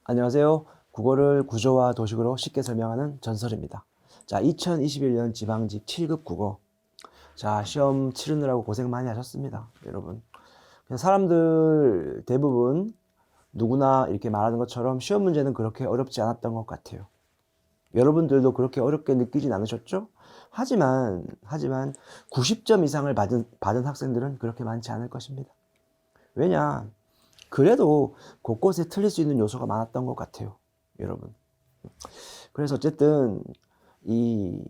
안녕하세요. 국어를 구조와 도식으로 쉽게 설명하는 전설입니다. 자, 2021년 지방직 7급 국어. 자, 시험 치르느라고 고생 많이 하셨습니다, 여러분. 그냥 사람들 대부분 누구나 이렇게 말하는 것처럼 시험 문제는 그렇게 어렵지 않았던 것 같아요. 여러분들도 그렇게 어렵게 느끼진 않으셨죠? 하지만 90점 이상을 받은 학생들은 그렇게 많지 않을 것입니다. 왜냐? 그래도 곳곳에 틀릴 수 있는 요소가 많았던 것 같아요, 여러분. 그래서 어쨌든 이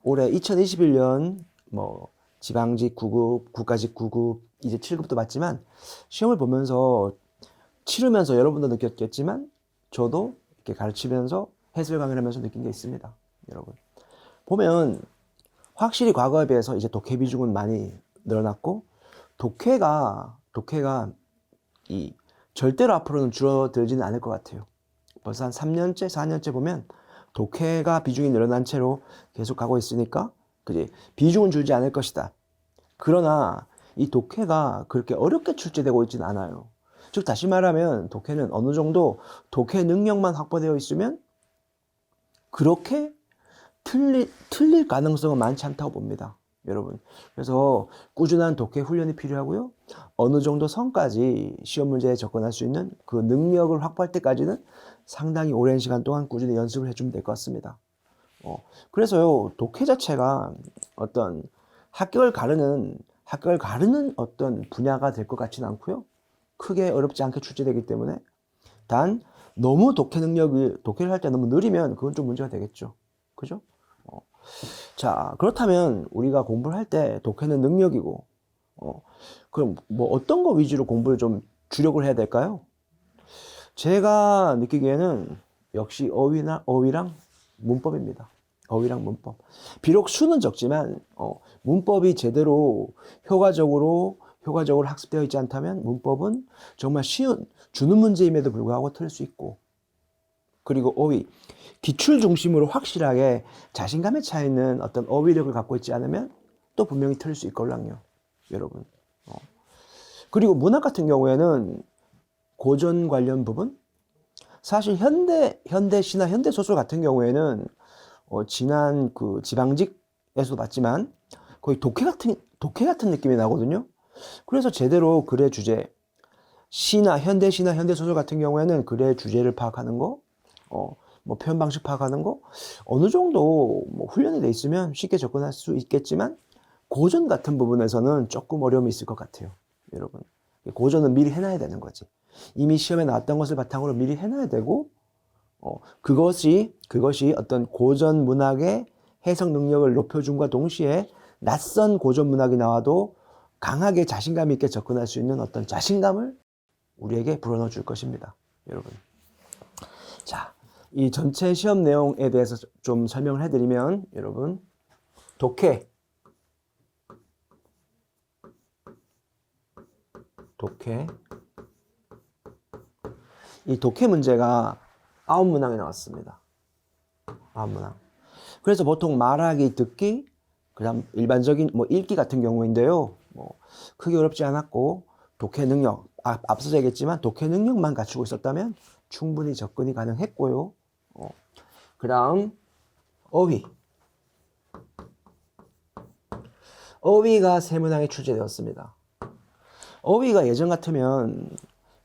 올해 2021년 뭐 지방직 9급, 국가직 9급, 이제 7급도 맞지만 시험을 보면서 치르면서 여러분도 느꼈겠지만 저도 이렇게 가르치면서 해설 강의를 하면서 느낀 게 있습니다, 여러분. 보면 확실히 과거에 비해서 이제 독해 비중은 많이 늘어났고 독해가 이 절대로 앞으로는 줄어들지는 않을 것 같아요. 벌써 한 3년째, 4년째 보면 독해가 비중이 늘어난 채로 계속 가고 있으니까 그지 비중은 줄지 않을 것이다. 그러나 이 독해가 그렇게 어렵게 출제되고 있지는 않아요. 즉 다시 말하면 독해는 어느 정도 독해 능력만 확보되어 있으면 그렇게 틀릴 가능성은 많지 않다고 봅니다, 여러분. 그래서 꾸준한 독해 훈련이 필요하고요. 어느 정도 선까지 시험 문제에 접근할 수 있는 그 능력을 확보할 때까지는 상당히 오랜 시간 동안 꾸준히 연습을 해주면 될 것 같습니다. 그래서요, 독해 자체가 어떤 합격을 가르는 어떤 분야가 될 것 같지는 않고요. 크게 어렵지 않게 출제되기 때문에 단 너무 독해를 할 때 너무 느리면 그건 좀 문제가 되겠죠. 그죠? 자, 그렇다면 우리가 공부를 할 때 독해는 능력이고, 그럼 뭐 어떤 거 위주로 공부를 좀 주력을 해야 될까요? 제가 느끼기에는 역시 어휘랑 문법입니다. 어휘랑 문법. 비록 수는 적지만, 문법이 제대로 효과적으로 학습되어 있지 않다면 문법은 정말 쉬운, 주는 문제임에도 불구하고 틀릴 수 있고, 그리고 어휘. 기출 중심으로 확실하게 자신감에 차 있는 어떤 어휘력을 갖고 있지 않으면 또 분명히 틀릴 수 있걸랑요, 여러분. 그리고 문학 같은 경우에는 고전 관련 부분, 사실 현대시나 현대소설 같은 경우에는 지난 그 지방직에서도 봤지만 거의 독해 같은 느낌이 나거든요. 그래서 제대로 글의 주제, 현대시나 현대소설 같은 경우에는 글의 주제를 파악하는 거, 뭐 표현 방식 파악하는 거 어느 정도 뭐 훈련이 돼 있으면 쉽게 접근할 수 있겠지만 고전 같은 부분에서는 조금 어려움이 있을 것 같아요, 여러분. 고전은 미리 해놔야 되는 거지. 이미 시험에 나왔던 것을 바탕으로 미리 해놔야 되고, 그것이 어떤 고전 문학의 해석 능력을 높여줌과 동시에 낯선 고전 문학이 나와도 강하게 자신감 있게 접근할 수 있는 어떤 자신감을 우리에게 불어넣어 줄 것입니다, 여러분. 자, 이 전체 시험 내용에 대해서 좀 설명을 해드리면, 여러분, 독해. 이 독해 문제가 9문항이 나왔습니다. 9문항. 그래서 보통 말하기, 듣기, 그 다음 일반적인 뭐 읽기 같은 경우인데요. 뭐 크게 어렵지 않았고, 독해 능력, 앞서서 얘기했지만 독해 능력만 갖추고 있었다면 충분히 접근이 가능했고요. 그 다음 어휘. 어휘가 3문항에 출제되었습니다. 어휘가 예전 같으면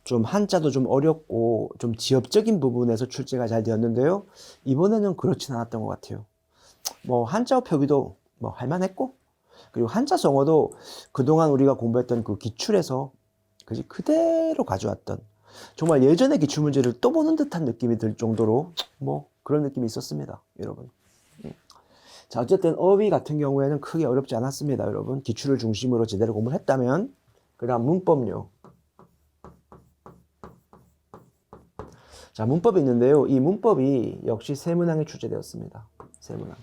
좀 한자도 좀 어렵고 좀 지엽적인 부분에서 출제가 잘 되었는데요. 이번에는 그렇진 않았던 것 같아요. 뭐 한자어 표기도 뭐 할만했고, 그리고 한자 성어도 그동안 우리가 공부했던 그 기출에서 그대로 가져왔던 정말 예전의 기출 문제를 또 보는 듯한 느낌이 들 정도로 뭐 그런 느낌이 있었습니다, 여러분. 자, 어쨌든 어휘 같은 경우에는 크게 어렵지 않았습니다, 여러분. 기출을 중심으로 제대로 공부를 했다면. 그 다음 문법요. 자, 문법이 있는데요. 이 문법이 역시 3문항에 출제되었습니다. 3문항.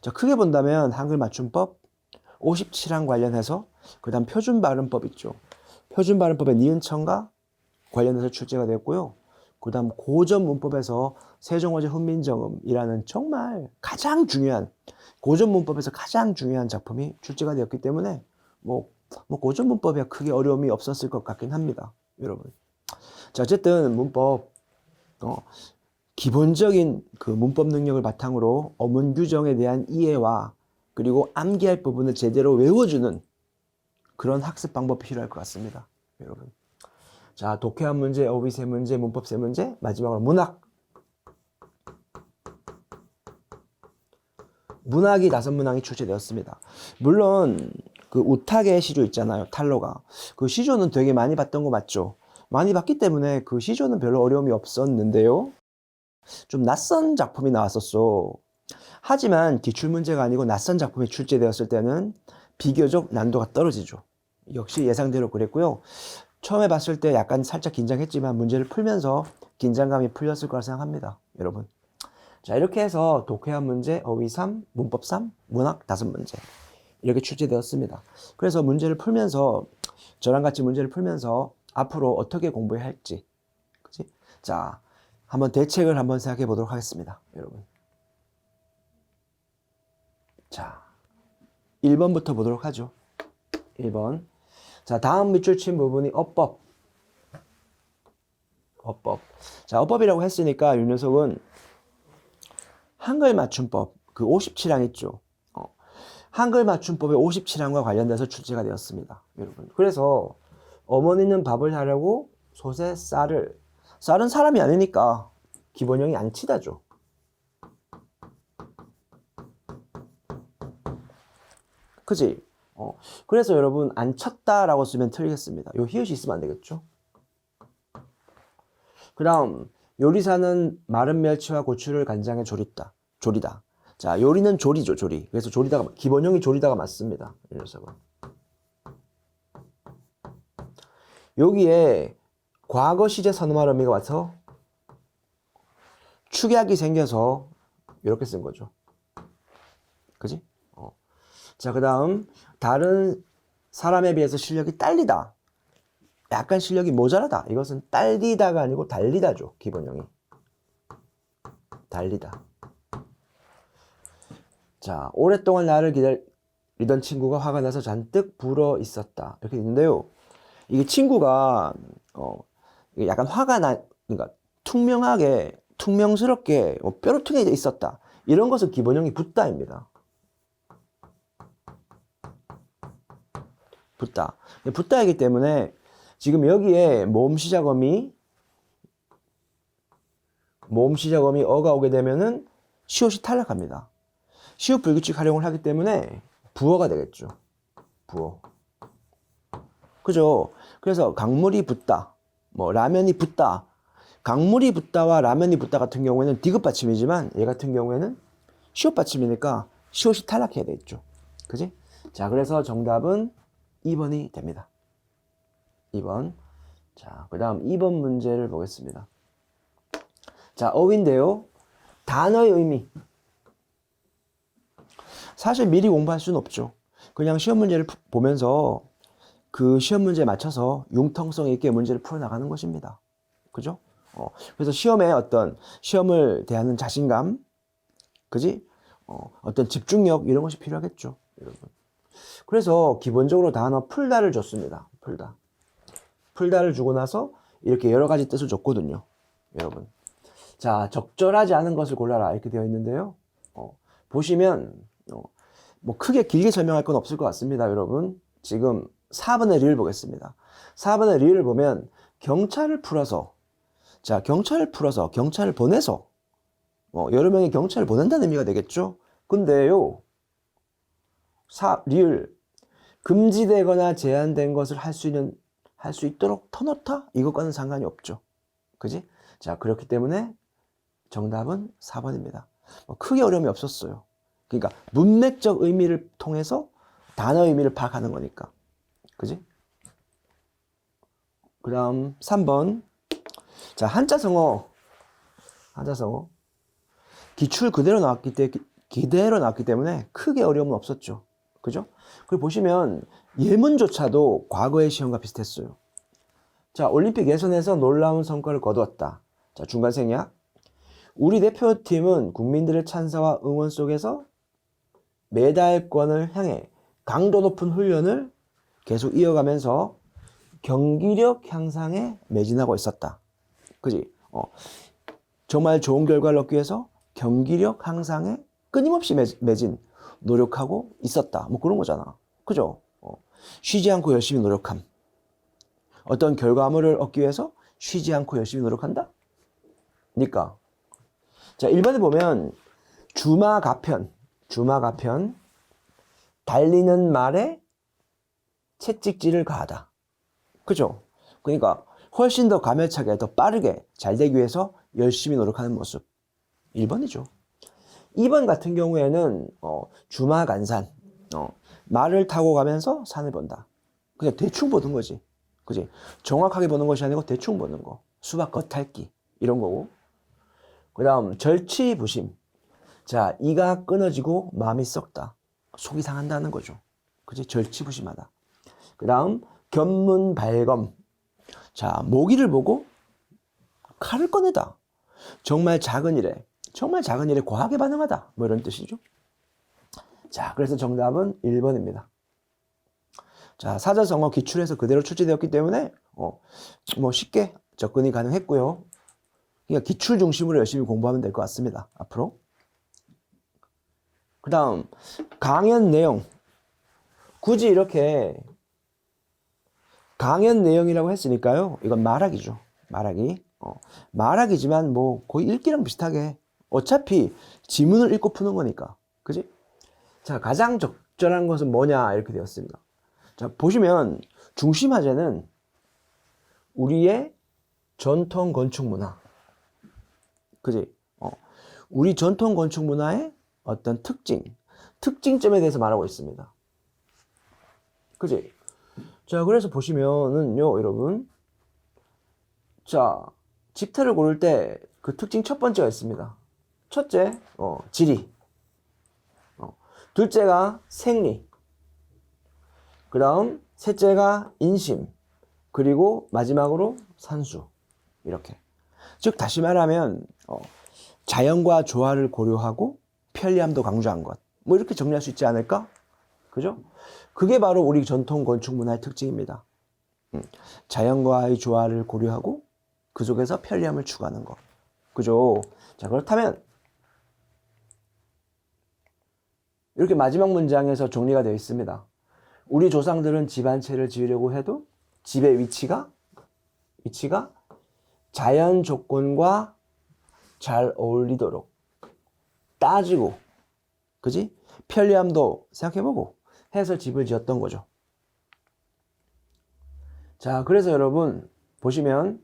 자, 크게 본다면 한글 맞춤법 57항 관련해서, 그 다음 표준 발음법 있죠. 표준 발음법의 니은청가 관련해서 출제가 되었고요. 그 다음 고전 문법에서 세종어제 훈민정음이라는 정말 가장 중요한, 고전 문법에서 가장 중요한 작품이 출제가 되었기 때문에 뭐 고전 문법에 크게 어려움이 없었을 것 같긴 합니다, 여러분. 자, 어쨌든 문법 기본적인 그 문법 능력을 바탕으로 어문 규정에 대한 이해와 그리고 암기할 부분을 제대로 외워주는 그런 학습 방법이 필요할 것 같습니다. 여러분. 자, 독해한 문제, 어휘 세 문제, 문법 세 문제, 마지막으로 문학. 문학이 5문항이 출제되었습니다. 물론 그 우탁의 시조 있잖아요. 탈로가. 그 시조는 되게 많이 봤던 거 맞죠? 많이 봤기 때문에 그 시조는 별로 어려움이 없었는데요. 좀 낯선 작품이 나왔었어. 하지만 기출문제가 아니고 낯선 작품이 출제되었을 때는 비교적 난도가 떨어지죠. 역시 예상대로 그랬고요. 처음에 봤을 때 약간 살짝 긴장했지만 문제를 풀면서 긴장감이 풀렸을 거라 생각합니다. 여러분. 자, 이렇게 해서 독해한 문제, 어휘 3, 문법 3, 문학 5문제 이렇게 출제되었습니다. 그래서 문제를 풀면서 저랑 같이 문제를 풀면서 앞으로 어떻게 공부해야 할지, 그치? 자, 한번 대책을 한번 생각해 보도록 하겠습니다. 여러분. 자, 1번부터 보도록 하죠. 1번. 자, 다음 밑줄 친 부분이 어법. 어법. 자, 어법이라고 했으니까 이 녀석은 한글 맞춤법, 그 57항 있죠. 한글 맞춤법의 57항과 관련돼서 출제가 되었습니다. 여러분. 그래서 어머니는 밥을 하려고 솥에 쌀은 사람이 아니니까 기본형이 안 치다죠. 그지? 그래서 여러분 안 쳤다라고 쓰면 틀리겠습니다. 요 히읗이 있으면 안 되겠죠? 그 다음 요리사는 마른 멸치와 고추를 간장에 조리다. 자, 요리는 조리죠, 조리. 그래서 조리다가 기본형이 조리다가 맞습니다. 이 녀석은. 여기에 과거 시제 선호말 의미가 와서 축약이 생겨서 이렇게 쓴 거죠. 그지? 자, 그 다음 다른 사람에 비해서 실력이 딸리다. 약간 실력이 모자라다. 이것은 딸리다가 아니고 달리다죠. 기본형이. 달리다. 자, 오랫동안 나를 기다리던 친구가 화가 나서 잔뜩 불어 있었다. 이렇게 있는데요. 이게 친구가 이게 약간 화가 그러니까 퉁명스럽게 뾰루퉁해져 있었다. 이런 것은 기본형이 붓다입니다. 붓다이기 때문에 지금 여기에 모음 시작어미 어가 오게 되면은 시옷이 탈락합니다. 시옷 불규칙 활용을 하기 때문에 부어가 되겠죠. 부어. 그죠? 그래서 강물이 붓다, 라면이 붓다. 강물이 붓다와 라면이 붓다 같은 경우에는 디귿 받침이지만 얘 같은 경우에는 시옷 받침이니까 시옷이 탈락해야 되겠죠. 그지? 자, 그래서 정답은 2번이 됩니다. 2번. 자, 그 다음 2번 문제를 보겠습니다. 자, 어휘인데요. 단어의 의미. 사실 미리 공부할 수는 없죠. 그냥 시험 문제를 보면서 그 시험 문제에 맞춰서 융통성 있게 문제를 풀어나가는 것입니다. 그죠? 그래서 시험을 대하는 자신감, 그지? 어떤 집중력, 이런 것이 필요하겠죠. 여러분. 그래서 기본적으로 단어 풀다를 줬습니다. 풀다를 주고 나서 이렇게 여러 가지 뜻을 줬거든요. 여러분. 자, 적절하지 않은 것을 골라라. 이렇게 되어 있는데요. 보시면, 크게 길게 설명할 건 없을 것 같습니다. 여러분. 지금 4번의 리을 보겠습니다. 4번의 리을 보면 경찰을 보내서 여러 명의 경찰을 보낸다는 의미가 되겠죠. 근데요, 리을 금지되거나 제한된 것을 할 수 있도록 터놓다? 이것과는 상관이 없죠. 그지? 자, 그렇기 때문에 정답은 4번입니다. 크게 어려움이 없었어요. 그러니까 문맥적 의미를 통해서 단어 의미를 파악하는 거니까. 그지? 그 다음 3번. 자, 한자성어. 기출 그대로 나왔기 때문에 크게 어려움은 없었죠. 그죠? 그리고 보시면 예문조차도 과거의 시험과 비슷했어요. 자, 올림픽 예선에서 놀라운 성과를 거두었다. 자, 중간생략. 우리 대표팀은 국민들의 찬사와 응원 속에서 메달권을 향해 강도 높은 훈련을 계속 이어가면서 경기력 향상에 매진하고 있었다. 그지? 정말 좋은 결과를 얻기 위해서 경기력 향상에 끊임없이 매진, 노력하고 있었다. 뭐 그런 거잖아. 그죠? 쉬지 않고 열심히 노력함. 어떤 결과물을 얻기 위해서 쉬지 않고 열심히 노력한다? 니까. 자, 1번에 보면 주마가편, 달리는 말에 채찍질을 가하다. 그죠? 그러니까 훨씬 더 가면차게, 더 빠르게 잘 되기 위해서 열심히 노력하는 모습. 1번이죠. 2번 같은 경우에는 주마간산, 말을 타고 가면서 산을 본다. 그냥 대충 보는 거지. 그지? 정확하게 보는 것이 아니고 대충 보는 거. 수박 겉핥기 이런 거고. 그 다음 절치부심. 자, 이가 끊어지고 마음이 썩다. 속이 상한다는 거죠. 그지? 절치부심하다. 그 다음 견문발검. 자, 모기를 보고 칼을 꺼내다. 정말 작은 일에 과하게 반응하다. 뭐 이런 뜻이죠. 자, 그래서 정답은 1번입니다. 자, 사자성어 기출에서 그대로 출제되었기 때문에 뭐 쉽게 접근이 가능했고요. 그러니까 기출 중심으로 열심히 공부하면 될 것 같습니다. 앞으로. 그 다음 강연 내용. 굳이 이렇게 강연 내용이라고 했으니까요. 이건 말하기죠. 말하기. 말하기지만 뭐 거의 읽기랑 비슷하게 어차피 지문을 읽고 푸는 거니까. 그지? 자, 가장 적절한 것은 뭐냐 이렇게 되었습니다. 자, 보시면 중심 화제는 우리의 전통 건축 문화. 그지? 우리 전통 건축 문화의 어떤 특징점에 대해서 말하고 있습니다. 그지? 자, 그래서 보시면은요, 여러분. 자, 집터를 고를 때 그 특징 첫 번째가 있습니다. 첫째, 지리. 둘째가 생리. 그 다음, 셋째가 인심. 그리고 마지막으로 산수. 이렇게. 즉, 다시 말하면, 자연과 조화를 고려하고 편리함도 강조한 것. 뭐 이렇게 정리할 수 있지 않을까? 그죠? 그게 바로 우리 전통 건축 문화의 특징입니다. 자연과의 조화를 고려하고 그 속에서 편리함을 추구하는 것. 그죠? 자, 그렇다면 이렇게 마지막 문장에서 정리가 되어 있습니다. 우리 조상들은 집 한 채를 지으려고 해도 집의 위치가 자연 조건과 잘 어울리도록 따지고, 그지? 편리함도 생각해보고 해서 집을 지었던 거죠. 자, 그래서 여러분 보시면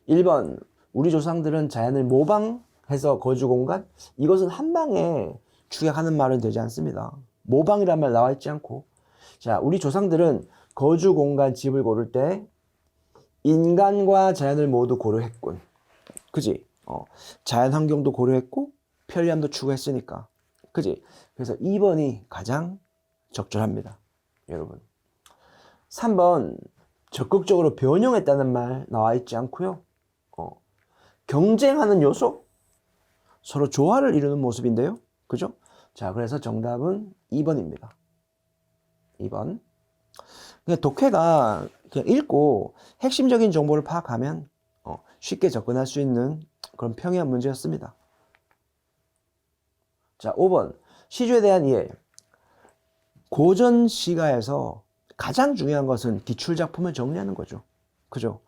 1번 우리 조상들은 자연을 모방해서 거주 공간, 이것은 한 방에 축약하는 말은 되지 않습니다. 모방이란 말 나와 있지 않고, 자, 우리 조상들은 거주 공간 집을 고를 때 인간과 자연을 모두 고려했군. 그지? 자연 환경도 고려했고 편리함도 추구했으니까. 그지? 그래서 2번이 가장 적절합니다. 여러분. 3번 적극적으로 변형했다는 말 나와 있지 않고요. 경쟁하는 요소? 서로 조화를 이루는 모습인데요. 그죠? 자, 그래서 정답은 2번입니다. 2번. 그냥 독해가 그냥 읽고 핵심적인 정보를 파악하면 쉽게 접근할 수 있는 그런 평이한 문제였습니다. 자, 5번. 시주에 대한 이해. 고전 시가에서 가장 중요한 것은 기출작품을 정리하는 거죠. 그죠?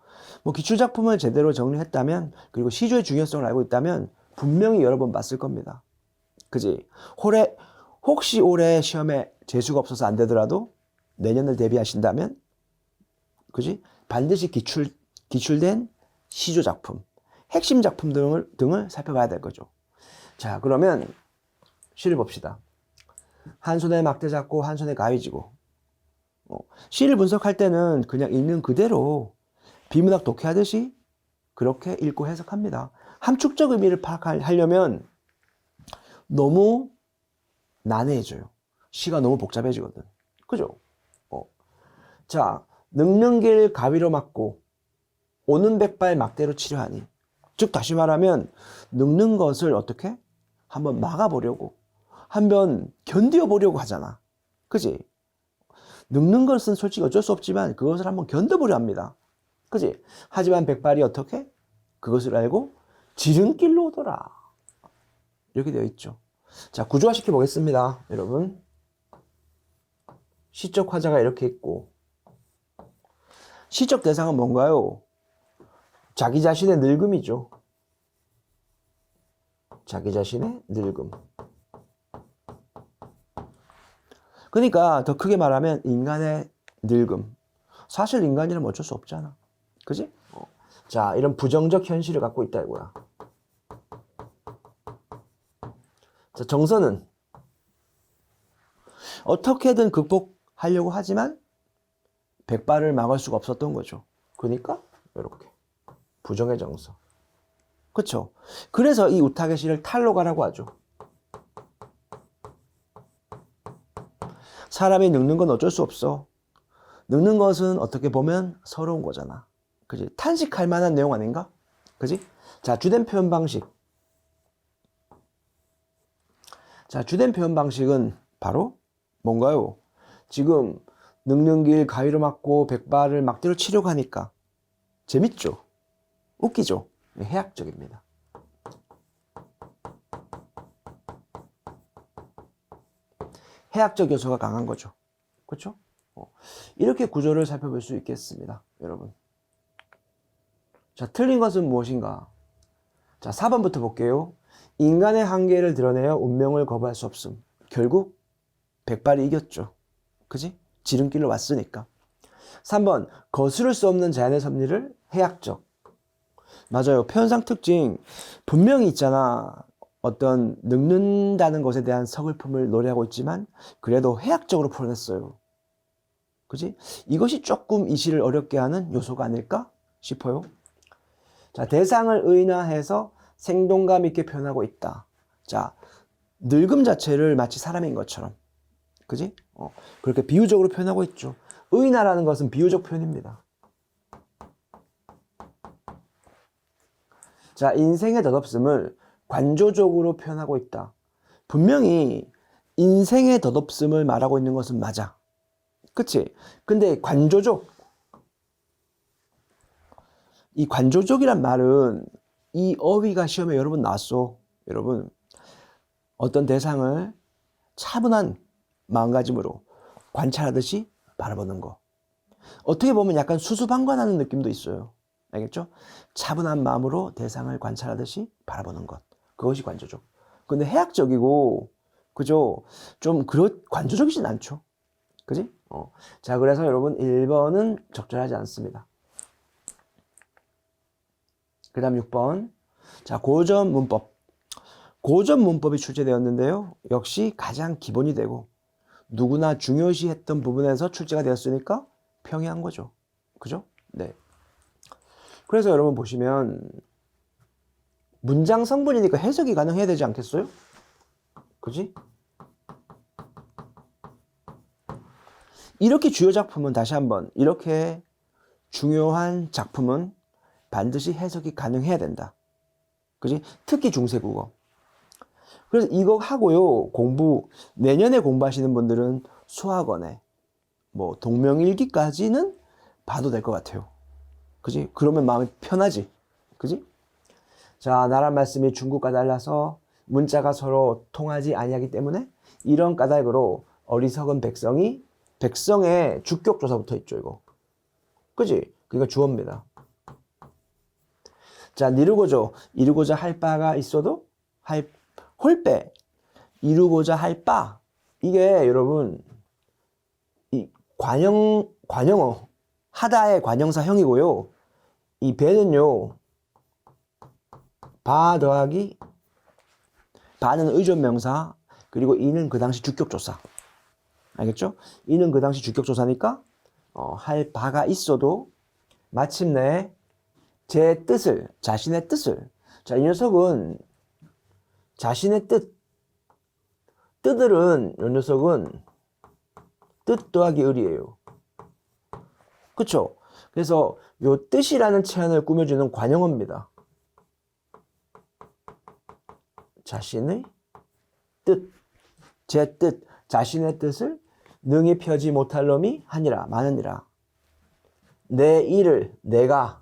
뭐 기출작품을 제대로 정리했다면, 그리고 시주의 중요성을 알고 있다면 분명히 여러 번 봤을 겁니다. 그지? 혹시 올해 시험에 재수가 없어서 안 되더라도 내년을 대비하신다면, 그지? 반드시 기출된 시조 작품, 핵심 작품 등을 살펴봐야 될 거죠. 자, 그러면 시를 봅시다. 한 손에 막대 잡고 한 손에 가위 쥐고. 시를 분석할 때는 그냥 읽는 그대로 비문학 독해하듯이 그렇게 읽고 해석합니다. 함축적 의미를 파악하려면 너무 난해해져요. 시가 너무 복잡해지거든. 그죠? 자, 늙는 길 가위로 막고 오는 백발 막대로 치려하니. 즉 다시 말하면 늙는 것을 어떻게? 한번 막아보려고, 한번 견뎌보려고 하잖아. 그지? 늙는 것은 솔직히 어쩔 수 없지만 그것을 한번 견뎌보려 합니다. 그지? 하지만 백발이 어떻게? 그것을 알고 지름길로 오더라. 이렇게 되어 있죠. 자, 구조화 시켜 보겠습니다. 여러분. 시적 화자가 이렇게 있고, 시적 대상은 뭔가요? 자기 자신의 늙음이죠. 자기 자신의 늙음. 그러니까 더 크게 말하면 인간의 늙음. 사실 인간이라면 어쩔 수 없잖아. 그지? 자, 이런 부정적 현실을 갖고 있다 이거야. 자, 정서는 어떻게든 극복하려고 하지만 백발을 막을 수가 없었던 거죠. 그러니까 이렇게 부정의 정서. 그렇죠? 그래서 이 우타게 시를 탈로가라고 하죠. 사람이 늙는 건 어쩔 수 없어. 늙는 것은 어떻게 보면 서러운 거잖아. 그지? 탄식할 만한 내용 아닌가? 그지? 자, 주된 표현 방식. 자, 주된 표현 방식은 바로 뭔가요? 지금 늙는 길 가위로 백발을 막대로 치려고 하니까 재밌죠? 웃기죠? 해학적입니다. 해학적 요소가 강한 거죠. 그렇죠? 이렇게 구조를 살펴볼 수 있겠습니다. 여러분. 자, 틀린 것은 무엇인가? 자, 4번부터 볼게요. 인간의 한계를 드러내어 운명을 거부할 수 없음. 결국 백발이 이겼죠. 그지? 지름길로 왔으니까. 3번, 거스를 수 없는 자연의 섭리를 해학적. 맞아요. 표현상 특징 분명히 있잖아. 어떤 늙는다는 것에 대한 서글픔을 노래하고 있지만 그래도 해학적으로 풀어냈어요. 그지? 이것이 조금 이 시를 어렵게 하는 요소가 아닐까 싶어요. 자, 대상을 의인화해서 생동감 있게 표현하고 있다. 자, 늙음 자체를 마치 사람인 것처럼. 그지? 그렇게 비유적으로 표현하고 있죠. 의인화라는 것은 비유적 표현입니다. 자, 인생의 덧없음을 관조적으로 표현하고 있다. 분명히 인생의 덧없음을 말하고 있는 것은 맞아. 그치? 근데 관조적. 이 관조적이란 말은 이 어휘가 시험에 여러 번 나왔어. 여러분, 어떤 대상을 차분한 마음가짐으로 관찰하듯이 바라보는 거. 어떻게 보면 약간 수수방관하는 느낌도 있어요. 알겠죠? 차분한 마음으로 대상을 관찰하듯이 바라보는 것. 그것이 관조적. 근데 해학적이고, 그죠? 좀 관조적이진 않죠. 그지? 자, 그래서 여러분 1번은 적절하지 않습니다. 그 다음 6번. 자, 고전 문법. 고전 문법이 출제되었는데요. 역시 가장 기본이 되고 누구나 중요시했던 부분에서 출제가 되었으니까 평이한 거죠. 그죠? 네. 그래서 여러분 보시면 문장 성분이니까 해석이 가능해야 되지 않겠어요? 그지? 이렇게 주요 작품은 다시 한번 이렇게 중요한 작품은 반드시 해석이 가능해야 된다. 그지? 특히 중세국어. 그래서 이거 하고요. 내년에 공부하시는 분들은 수학원에 뭐 동명일기까지는 봐도 될 것 같아요. 그지? 그러면 마음이 편하지. 그지? 자, 나란 말씀이 중국과 달라서 문자가 서로 통하지 아니하기 때문에 이런 까닭으로 어리석은 백성의 주격조사부터 있죠, 이거. 그지? 그러니까 주어입니다. 자, 이루고자 할 바가 있어도 홀빼 이루고자 할 바. 이게 여러분 이 관영어 하다의 관형사형이고요. 이 배는요. 바 더하기 바는 의존명사 그리고 이는 그 당시 주격조사. 알겠죠? 이는 그 당시 주격조사니까 할 바가 있어도 마침내 자신의 뜻을 자, 이 녀석은 자신의 뜻들은 이 녀석은 뜻 더하기 을이에요. 그쵸? 그래서 요 뜻이라는 체안을 꾸며주는 관형어입니다. 자신의 뜻, 제 뜻, 자신의 뜻을 능히 펴지 못할 놈이 하니라, 많으니라. 내 일을, 내가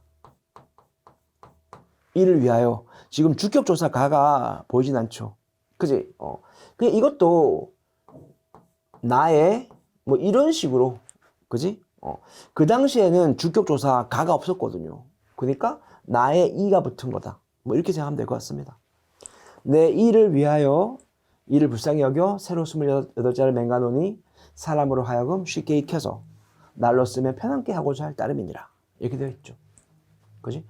이를 위하여 지금 주격조사 가가 보이진 않죠. 그지? 그냥 이것도 나의 뭐 이런 식으로, 그지? 그 당시에는 주격조사 가가 없었거든요. 그러니까 나의 이가 붙은 거다. 뭐 이렇게 생각하면 될 것 같습니다. 내 이를 위하여 이를 불쌍히 여겨 새로 28자를 맹가노니 사람으로 하여금 쉽게 익혀서 날로 쓰면 편안케 하고자 할 따름이니라. 이렇게 되어 있죠. 그지?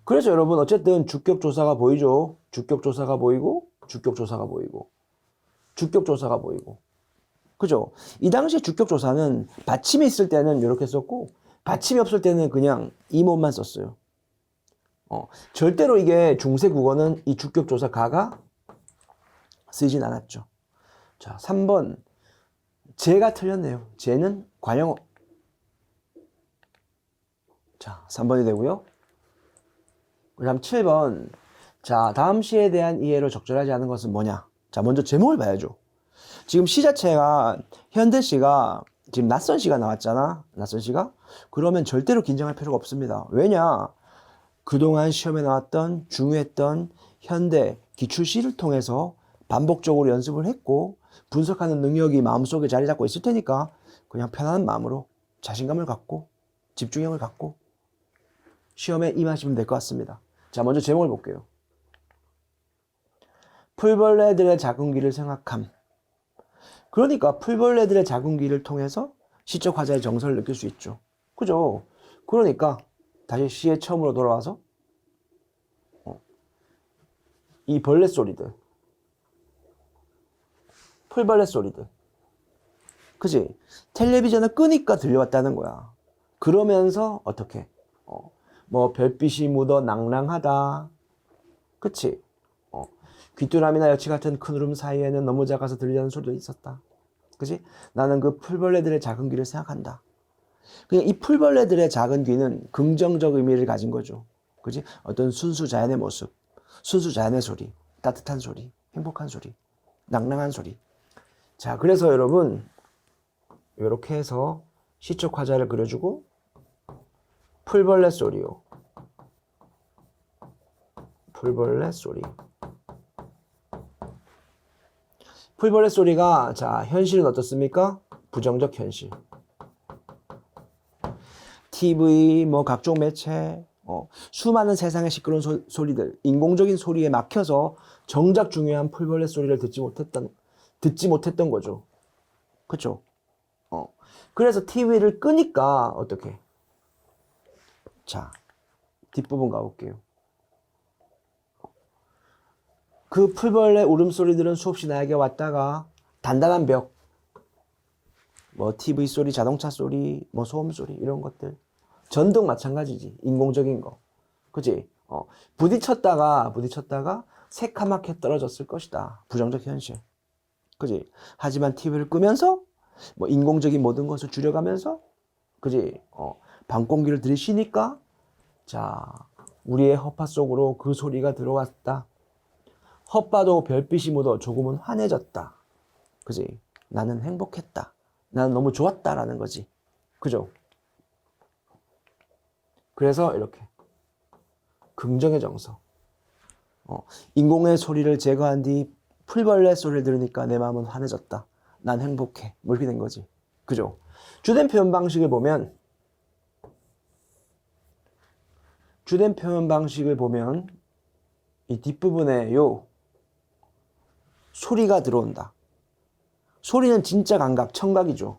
그래서 여러분 어쨌든 주격조사가 보이죠. 주격조사가 보이고 주격조사가 보이고 주격조사가 보이고, 그죠? 이 당시에 주격조사는 받침이 있을 때는 이렇게 썼고 받침이 없을 때는 그냥 이모만 썼어요. 절대로 이게 중세 국어는 이 주격조사 가가 쓰진 않았죠. 자, 3번. 제가 틀렸네요. 제는 관용어. 자, 3번이 되고요. 그 다음 7번. 자, 다음 시에 대한 이해로 적절하지 않은 것은 뭐냐? 자, 먼저 제목을 봐야죠. 지금 시 자체가 현대시가 지금 낯선 시가 나왔잖아. 낯선 시가. 그러면 절대로 긴장할 필요가 없습니다. 왜냐? 그동안 시험에 나왔던 중요했던 현대 기출시를 통해서 반복적으로 연습을 했고 분석하는 능력이 마음속에 자리 잡고 있을 테니까 그냥 편안한 마음으로 자신감을 갖고 집중력을 갖고 시험에 임하시면 될 것 같습니다. 자, 먼저 제목을 볼게요. 풀벌레들의 작은 귀를 생각함. 그러니까 풀벌레들의 작은 귀를 통해서 시적 화자의 정서를 느낄 수 있죠. 그죠? 그러니까 다시 시의 처음으로 돌아와서 이 벌레 소리들, 풀벌레 소리들, 그지? 텔레비전을 끄니까 들려왔다는 거야. 그러면서 어떻게? 뭐 별빛이 묻어 낭랑하다, 그치? 귀뚜라미나 여치 같은 큰 울음 사이에는 너무 작아서 들리는 소리도 있었다, 그지? 나는 그 풀벌레들의 작은 귀를 생각한다. 그냥 이 풀벌레들의 작은 귀는 긍정적 의미를 가진 거죠. 그지? 어떤 순수 자연의 모습, 순수 자연의 소리, 따뜻한 소리, 행복한 소리, 낭랑한 소리. 자, 그래서 여러분 이렇게 해서 시적 화자를 그려주고 풀벌레 소리요. 풀벌레 소리. 풀벌레 소리가, 자, 현실은 어떻습니까? 부정적 현실. TV, 뭐 각종 매체, 수많은 세상의 시끄러운 소리들, 인공적인 소리에 막혀서 정작 중요한 풀벌레 소리를 듣지 못했던 거죠. 그쵸? 그래서 TV를 끄니까 어떻게? 자, 뒷부분 가볼게요. 그 풀벌레 울음소리들은 수없이 나에게 왔다가 단단한 벽, 뭐 TV 소리, 자동차 소리, 뭐 소음 소리 이런 것들, 전등 마찬가지지. 인공적인 거, 그지? 부딪혔다가 새카맣게 떨어졌을 것이다. 부정적 현실, 그지? 하지만 TV를 끄면서 뭐 인공적인 모든 것을 줄여가면서, 그지? 밤공기를 들이쉬니까, 자, 우리의 허파 속으로 그 소리가 들어왔다. 헛바도 별빛이 묻어 조금은 환해졌다. 그지? 나는 행복했다. 나는 너무 좋았다라는 거지. 그죠? 그래서 이렇게 긍정의 정서. 인공의 소리를 제거한 뒤 풀벌레 소리를 들으니까 내 마음은 환해졌다. 난 행복해. 뭐 이렇게 된 거지. 그죠? 주된 표현 방식을 보면 이 뒷부분에 요 소리가 들어온다. 소리는 진짜 감각, 청각이죠.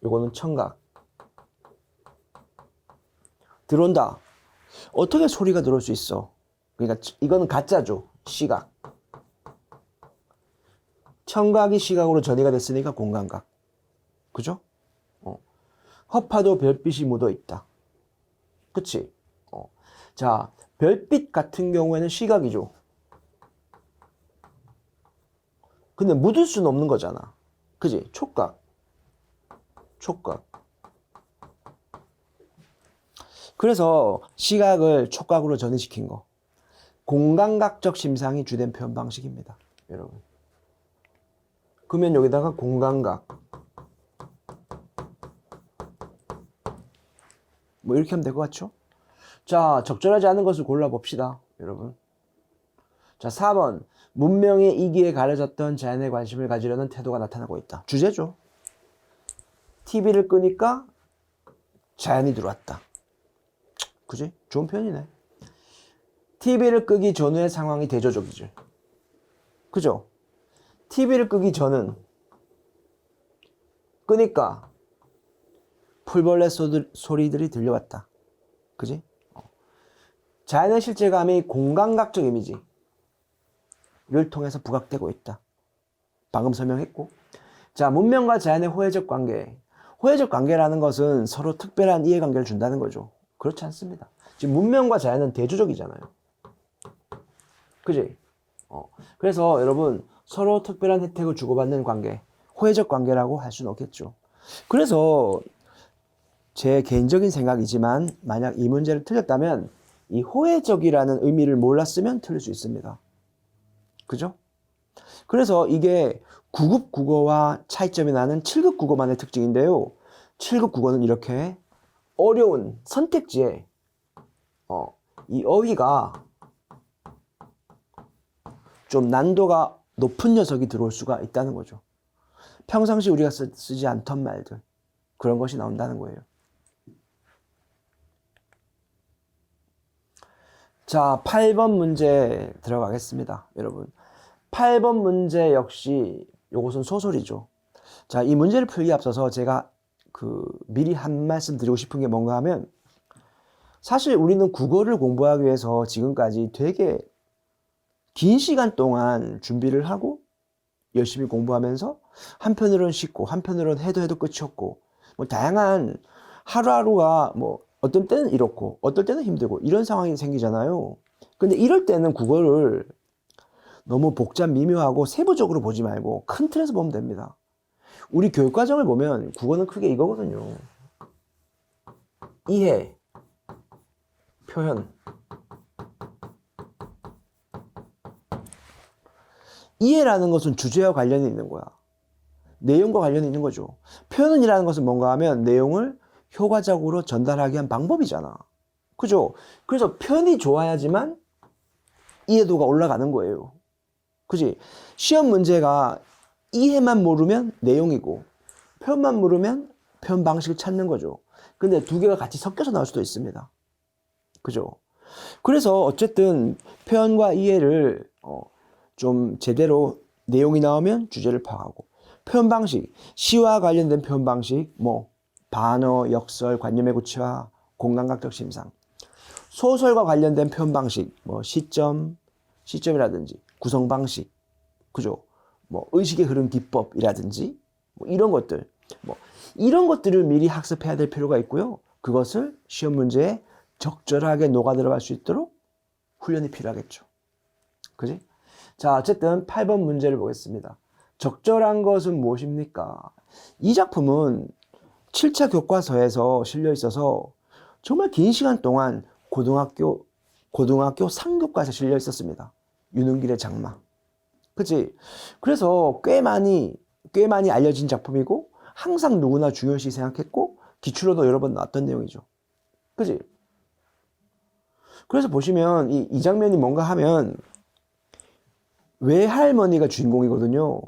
요거는 청각. 들어온다. 어떻게 소리가 들어올 수 있어? 그러니까 이거는 가짜죠. 시각. 청각이 시각으로 전이가 됐으니까 공감각. 그죠? 허파도 별빛이 묻어 있다. 그치? 자, 별빛 같은 경우에는 시각이죠. 근데 묻을 수는 없는 거잖아. 그지? 촉각. 그래서 시각을 촉각으로 전이시킨 거. 공감각적 심상이 주된 표현 방식입니다. 여러분. 그러면 여기다가 공감각. 뭐 이렇게 하면 될 것 같죠? 자, 적절하지 않은 것을 골라봅시다. 여러분. 자, 4번. 문명의 이기에 가려졌던 자연에 관심을 가지려는 태도가 나타나고 있다. 주제죠. TV를 끄니까 자연이 들어왔다. 그지? 좋은 표현이네. TV를 끄기 전후의 상황이 대조적이지. 그죠? TV를 끄기 전은 끄니까 풀벌레 소리들이 들려왔다. 그지? 자연의 실제감이 공감각적 이미지를 통해서 부각되고 있다. 방금 설명했고. 자, 문명과 자연의 호혜적 관계. 호혜적 관계라는 것은 서로 특별한 이해관계를 준다는 거죠. 그렇지 않습니다. 지금 문명과 자연은 대조적이잖아요. 그지? 그래서 여러분 서로 특별한 혜택을 주고받는 관계, 호혜적 관계라고 할 수는 없겠죠. 그래서 제 개인적인 생각이지만 만약 이 문제를 틀렸다면 이 호혜적이라는 의미를 몰랐으면 틀릴 수 있습니다. 그죠? 그래서 이게 9급 국어와 차이점이 나는 7급 국어만의 특징인데요. 7급 국어는 이렇게 어려운 선택지에 이 어휘가 좀 난도가 높은 녀석이 들어올 수가 있다는 거죠. 평상시 우리가 쓰지 않던 말들, 그런 것이 나온다는 거예요. 자, 8번 문제 들어가겠습니다. 여러분 8번 문제 역시 요것은 소설이죠. 자, 이 문제를 풀기에 앞서서 제가 미리 한 말씀 드리고 싶은 게 뭔가 하면, 사실 우리는 국어를 공부하기 위해서 지금까지 되게 긴 시간 동안 준비를 하고 열심히 공부하면서 한편으로는 쉽고 한편으로는 해도 끝이 없고 뭐 다양한 하루하루가 뭐 어떤 때는 이렇고 어떨 때는 힘들고 이런 상황이 생기잖아요. 근데 이럴 때는 국어를 너무 복잡 미묘하고 세부적으로 보지 말고 큰 틀에서 보면 됩니다. 우리 교육과정을 보면 국어는 크게 이거거든요. 이해, 표현. 이해라는 것은 주제와 관련이 있는 거야. 내용과 관련이 있는 거죠. 표현이라는 것은 뭔가 하면 내용을 효과적으로 전달하기 위한 방법이잖아. 그죠? 그래서 표현이 좋아야지만 이해도가 올라가는 거예요. 그지? 시험 문제가 이해만 모르면 내용이고 표현만 모르면 표현 방식을 찾는 거죠. 근데 두 개가 같이 섞여서 나올 수도 있습니다. 그죠? 그래서 어쨌든 표현과 이해를 좀 제대로 내용이 나오면 주제를 파악하고, 표현 방식, 시와 관련된 표현 방식, 뭐 반어, 역설, 관념의 구체화, 공감각적 심상. 소설과 관련된 표현 방식, 뭐 시점이라든지 구성 방식, 그죠? 뭐 의식의 흐름 기법이라든지 뭐 이런 것들을 미리 학습해야 될 필요가 있고요. 그것을 시험 문제에 적절하게 녹아 들어갈 수 있도록 훈련이 필요하겠죠. 그지? 자, 어쨌든 8번 문제를 보겠습니다. 적절한 것은 무엇입니까? 이 작품은 7차 교과서에서 실려 있어서 정말 긴 시간 동안 고등학교 3교과에서 실려 있었습니다. 윤은길의 장마. 그치? 그래서 꽤 많이 알려진 작품이고 항상 누구나 중요시 생각했고 기출로도 여러 번 나왔던 내용이죠. 그치? 그래서 보시면 이 장면이 뭔가 하면 외할머니가 주인공이거든요.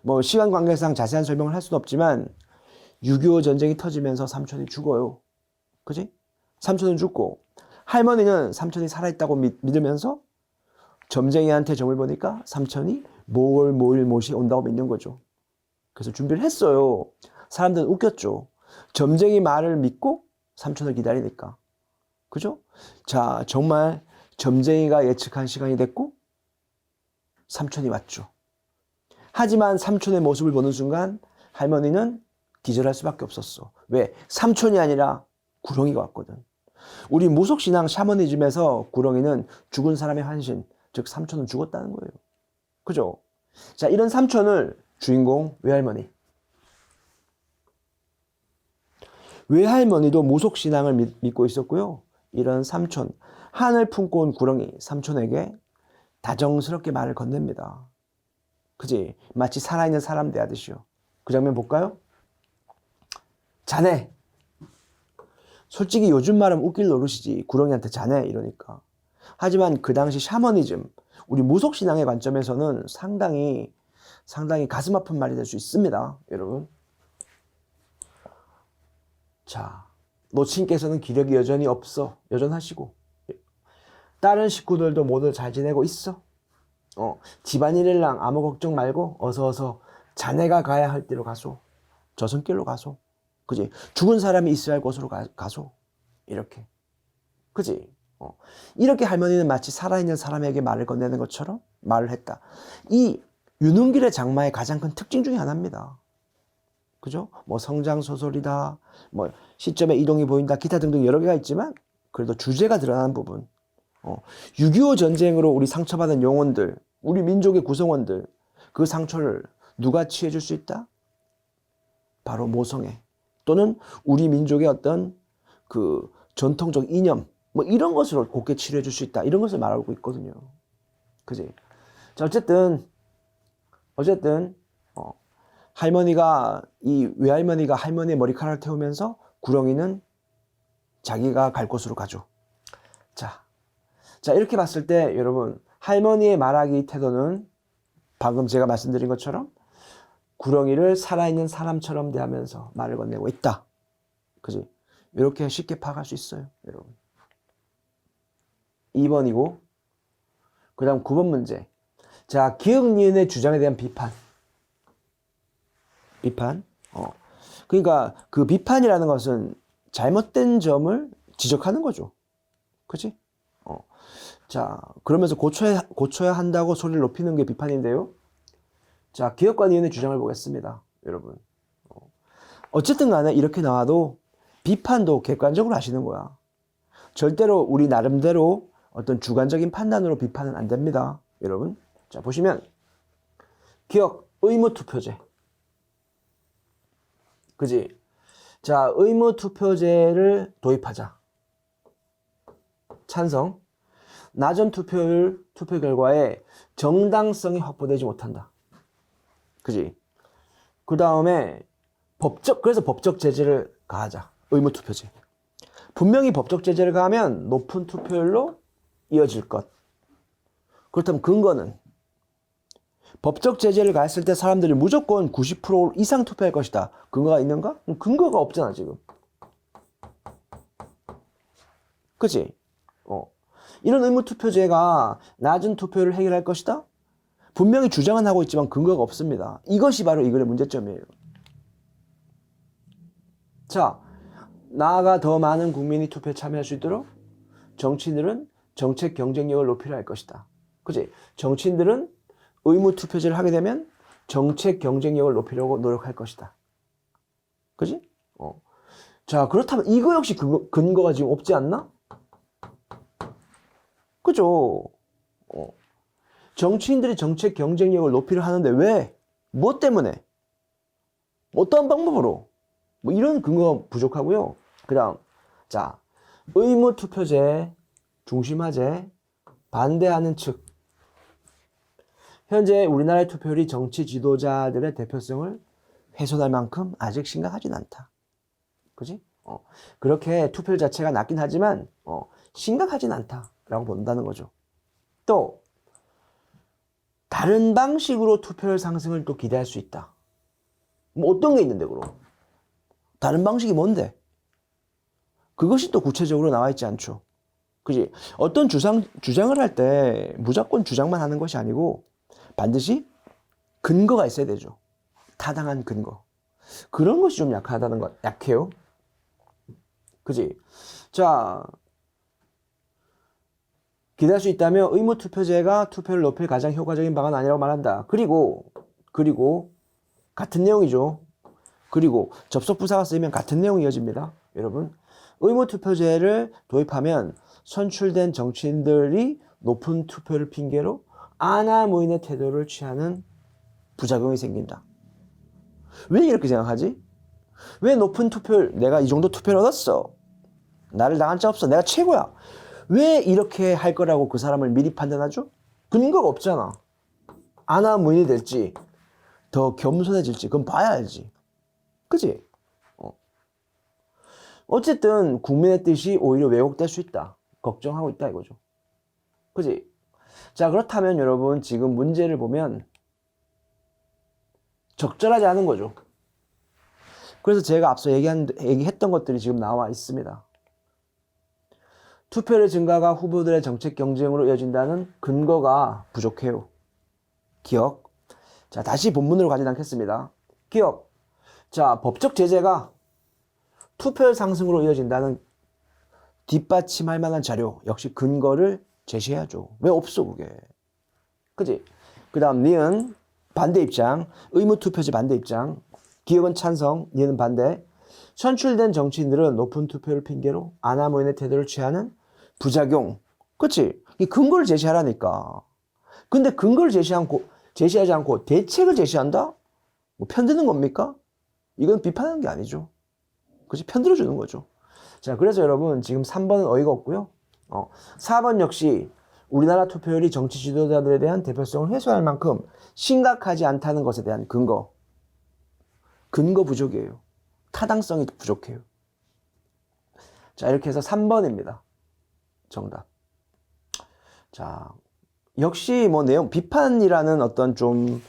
뭐 시간 관계상 자세한 설명을 할 수는 없지만 6.25 전쟁이 터지면서 삼촌이 죽어요. 그지? 삼촌은 죽고 할머니는 삼촌이 살아있다고 믿으면서 점쟁이한테 점을 보니까 삼촌이 못이 온다고 믿는 거죠. 그래서 준비를 했어요. 사람들은 웃겼죠. 점쟁이 말을 믿고 삼촌을 기다리니까. 그죠? 자, 정말 점쟁이가 예측한 시간이 됐고 삼촌이 왔죠. 하지만 삼촌의 모습을 보는 순간 할머니는 기절할 수밖에 없었어. 왜? 삼촌이 아니라 구렁이가 왔거든. 우리 무속신앙 샤머니즘에서 구렁이는 죽은 사람의 환신, 즉 삼촌은 죽었다는 거예요. 그죠? 자, 이런 삼촌을 주인공 외할머니. 외할머니도 무속신앙을 믿고 있었고요. 이런 삼촌, 한을 품고 온 구렁이 삼촌에게 다정스럽게 말을 건넵니다. 그지? 마치 살아있는 사람 대하듯이요. 그 장면 볼까요? 자네. 솔직히 요즘 말하면 웃길 노릇이지. 구렁이한테 자네 이러니까. 하지만 그 당시 샤머니즘, 우리 무속신앙의 관점에서는 상당히 가슴 아픈 말이 될 수 있습니다, 여러분. 자, 노친께서는 기력이 여전히 없어. 여전하시고. 다른 식구들도 모두 잘 지내고 있어. 집안일이랑 아무 걱정 말고 어서 자네가 가야 할 데로 가소. 저 손길로 가소. 그지? 죽은 사람이 있어야 할 곳으로 가소. 이렇게. 그지? 이렇게 할머니는 마치 살아있는 사람에게 말을 건네는 것처럼 말을 했다. 이 윤흥길의 장마의 가장 큰 특징 중에 하나입니다. 그죠? 뭐 성장소설이다, 뭐 시점의 이동이 보인다, 기타 등등 여러 개가 있지만 그래도 주제가 드러나는 부분. 6.25 전쟁으로 우리 상처받은 영혼들, 우리 민족의 구성원들, 그 상처를 누가 치해줄 수 있다? 바로 모성애 또는 우리 민족의 어떤 그 전통적 이념, 뭐 이런 것으로 곱게 치료해 줄 수 있다. 이런 것을 말하고 있거든요. 그지? 자, 어쨌든 할머니가, 이 외할머니가 할머니의 머리카락을 태우면서 구렁이는 자기가 갈 곳으로 가죠. 자, 이렇게 봤을 때 여러분, 할머니의 말하기 태도는 방금 제가 말씀드린 것처럼 구렁이를 살아있는 사람처럼 대하면서 말을 건네고 있다. 그지? 이렇게 쉽게 파악할 수 있어요, 여러분. 2번이고, 그 다음 9번 문제. 자, 기억니은의 주장에 대한 비판. 그러니까 그 비판이라는 것은 잘못된 점을 지적하는 거죠. 그치? 자, 그러면서 고쳐야 한다고 소리를 높이는 게 비판인데요. 자, 기억과 니은의 주장을 보겠습니다, 여러분. 어쨌든 간에 이렇게 나와도 비판도 객관적으로 하시는 거야. 절대로 우리 나름대로 어떤 주관적인 판단으로 비판은 안 됩니다, 여러분. 자, 보시면 기억, 의무투표제. 그지? 자, 의무투표제를 도입하자. 찬성. 낮은 투표 결과에 정당성이 확보되지 못한다. 그지? 그 다음에 그래서 법적 제재를 가하자. 의무투표제. 분명히 법적 제재를 가하면 높은 투표율로 이어질 것. 그렇다면 근거는 법적 제재를 가했을 때 사람들이 무조건 90% 이상 투표할 것이다. 근거가 있는가? 근거가 없잖아, 지금. 그치? 이런 의무투표제가 낮은 투표를 해결할 것이다? 분명히 주장은 하고 있지만 근거가 없습니다. 이것이 바로 이 글의 문제점이에요. 자, 나아가 더 많은 국민이 투표에 참여할 수 있도록 정치인들은 정책 경쟁력을 높이려 할 것이다. 그치? 정치인들은 의무투표제를 하게 되면 정책 경쟁력을 높이려고 노력할 것이다. 그치? 자, 그렇다면 이거 역시 근거가 지금 없지 않나? 그죠? 정치인들이 정책 경쟁력을 높이려 하는데 왜? 뭐 때문에? 어떤 방법으로? 뭐 이런 근거가 부족하고요. 그 다음, 자, 의무투표제, 중심화제, 반대하는 측. 현재 우리나라의 투표율이 정치 지도자들의 대표성을 훼손할 만큼 아직 심각하진 않다. 그지? 그렇게 투표율 자체가 낮긴 하지만, 심각하진 않다라고 본다는 거죠. 또, 다른 방식으로 투표율 상승을 또 기대할 수 있다. 뭐 어떤 게 있는데, 그럼? 다른 방식이 뭔데? 그것이 또 구체적으로 나와 있지 않죠. 그지? 어떤 주장을 할 때 무조건 주장만 하는 것이 아니고 반드시 근거가 있어야 되죠. 타당한 근거. 그런 것이 좀 약해요. 그지? 자, 기대할 수 있다며 의무투표제가 투표를 높일 가장 효과적인 방안은 아니라고 말한다. 그리고 같은 내용이죠. 그리고 접속부사가 쓰이면 같은 내용이 이어집니다. 여러분, 의무투표제를 도입하면 선출된 정치인들이 높은 투표를 핑계로 아나무인의 태도를 취하는 부작용이 생긴다. 왜 이렇게 생각하지? 왜 높은 투표를, 내가 이 정도 투표를 얻었어. 나를 당한 자 없어. 내가 최고야. 왜 이렇게 할 거라고 그 사람을 미리 판단하죠? 근거가 없잖아. 아나무인이 될지 더 겸손해질지 그건 봐야 알지. 그치? 어쨌든 국민의 뜻이 오히려 왜곡될 수 있다. 걱정하고 있다 이거죠. 그치? 자, 그렇다면 여러분 지금 문제를 보면 적절하지 않은 거죠. 그래서 제가 앞서 얘기했던 것들이 지금 나와 있습니다. 투표율 증가가 후보들의 정책 경쟁으로 이어진다는 근거가 부족해요. 기억. 자, 다시 본문으로 가진 않겠습니다. 기억. 자, 법적 제재가 투표율 상승으로 이어진다는 뒷받침할 만한 자료, 역시 근거를 제시해야죠. 왜 없어 그게. 그지? 그 다음 니은 반대 입장, 의무투표제 반대 입장, 기억은 찬성, 니은 반대. 선출된 정치인들은 높은 투표를 핑계로 아나무인의 태도를 취하는 부작용. 그치? 이 근거를 제시하라니까. 근데 근거를 제시하지 않고 대책을 제시한다? 뭐 편드는 겁니까? 이건 비판하는 게 아니죠. 그치? 편들어주는 거죠. 자, 그래서 여러분 지금 3번은 어이가 없고요. 4번 역시 우리나라 투표율이 정치 지도자들에 대한 대표성을 해소할 만큼 심각하지 않다는 것에 대한 근거 부족이에요. 타당성이 부족해요. 자, 이렇게 해서 3번입니다. 정답. 자, 역시 뭐 내용 비판이라는 어떤 좀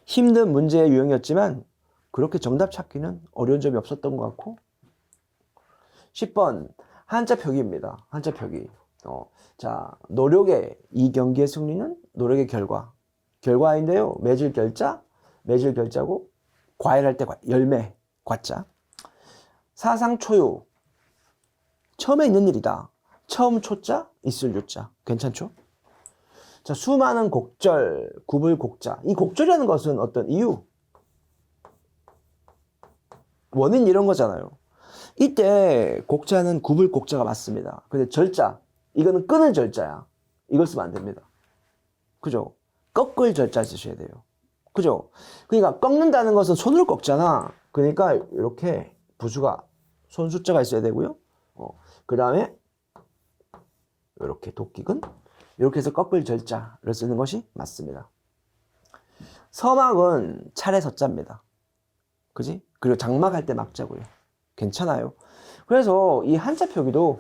힘든 문제의 유형이었지만 그렇게 정답 찾기는 어려운 점이 없었던 것 같고. 10번 한자 표기입니다. 한자 표기. 자, 노력의 이 경기의 승리는 노력의 결과인데요. 맺을 결자고 과일할 때 열매 과자. 사상 초유 처음에 있는 일이다. 처음 초자 있을 유자. 괜찮죠? 자, 수많은 곡절 굽을 곡자. 이 곡절이라는 것은 어떤 이유, 원인 이런 거잖아요. 이때 곡자는 굽을 곡자가 맞습니다. 근데 절자, 이거는 끊을 절자야. 이걸 쓰면 안 됩니다. 그죠? 꺾을 절자 쓰셔야 돼요. 그죠? 그러니까 꺾는다는 것은 손으로 꺾잖아. 그러니까 이렇게 부수가 손 숫자가 있어야 되고요. 그 다음에 이렇게 도끼근 이렇게 해서 꺾을 절자를 쓰는 것이 맞습니다. 서막은 차례 서자입니다. 그지? 그리고 장막할 때 막자고요. 괜찮아요. 그래서 이 한자 표기도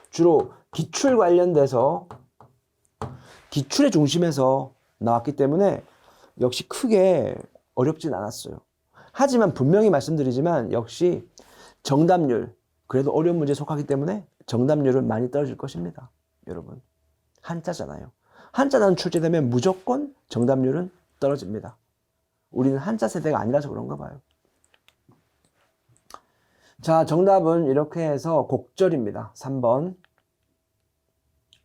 주로 기출 관련돼서 기출의 중심에서 나왔기 때문에 역시 크게 어렵진 않았어요. 하지만 분명히 말씀드리지만 역시 정답률, 그래도 어려운 문제에 속하기 때문에 정답률은 많이 떨어질 것입니다. 여러분, 한자잖아요. 한자단 출제되면 무조건 정답률은 떨어집니다. 우리는 한자 세대가 아니라서 그런가 봐요. 자, 정답은 이렇게 해서 곡절입니다. 3번.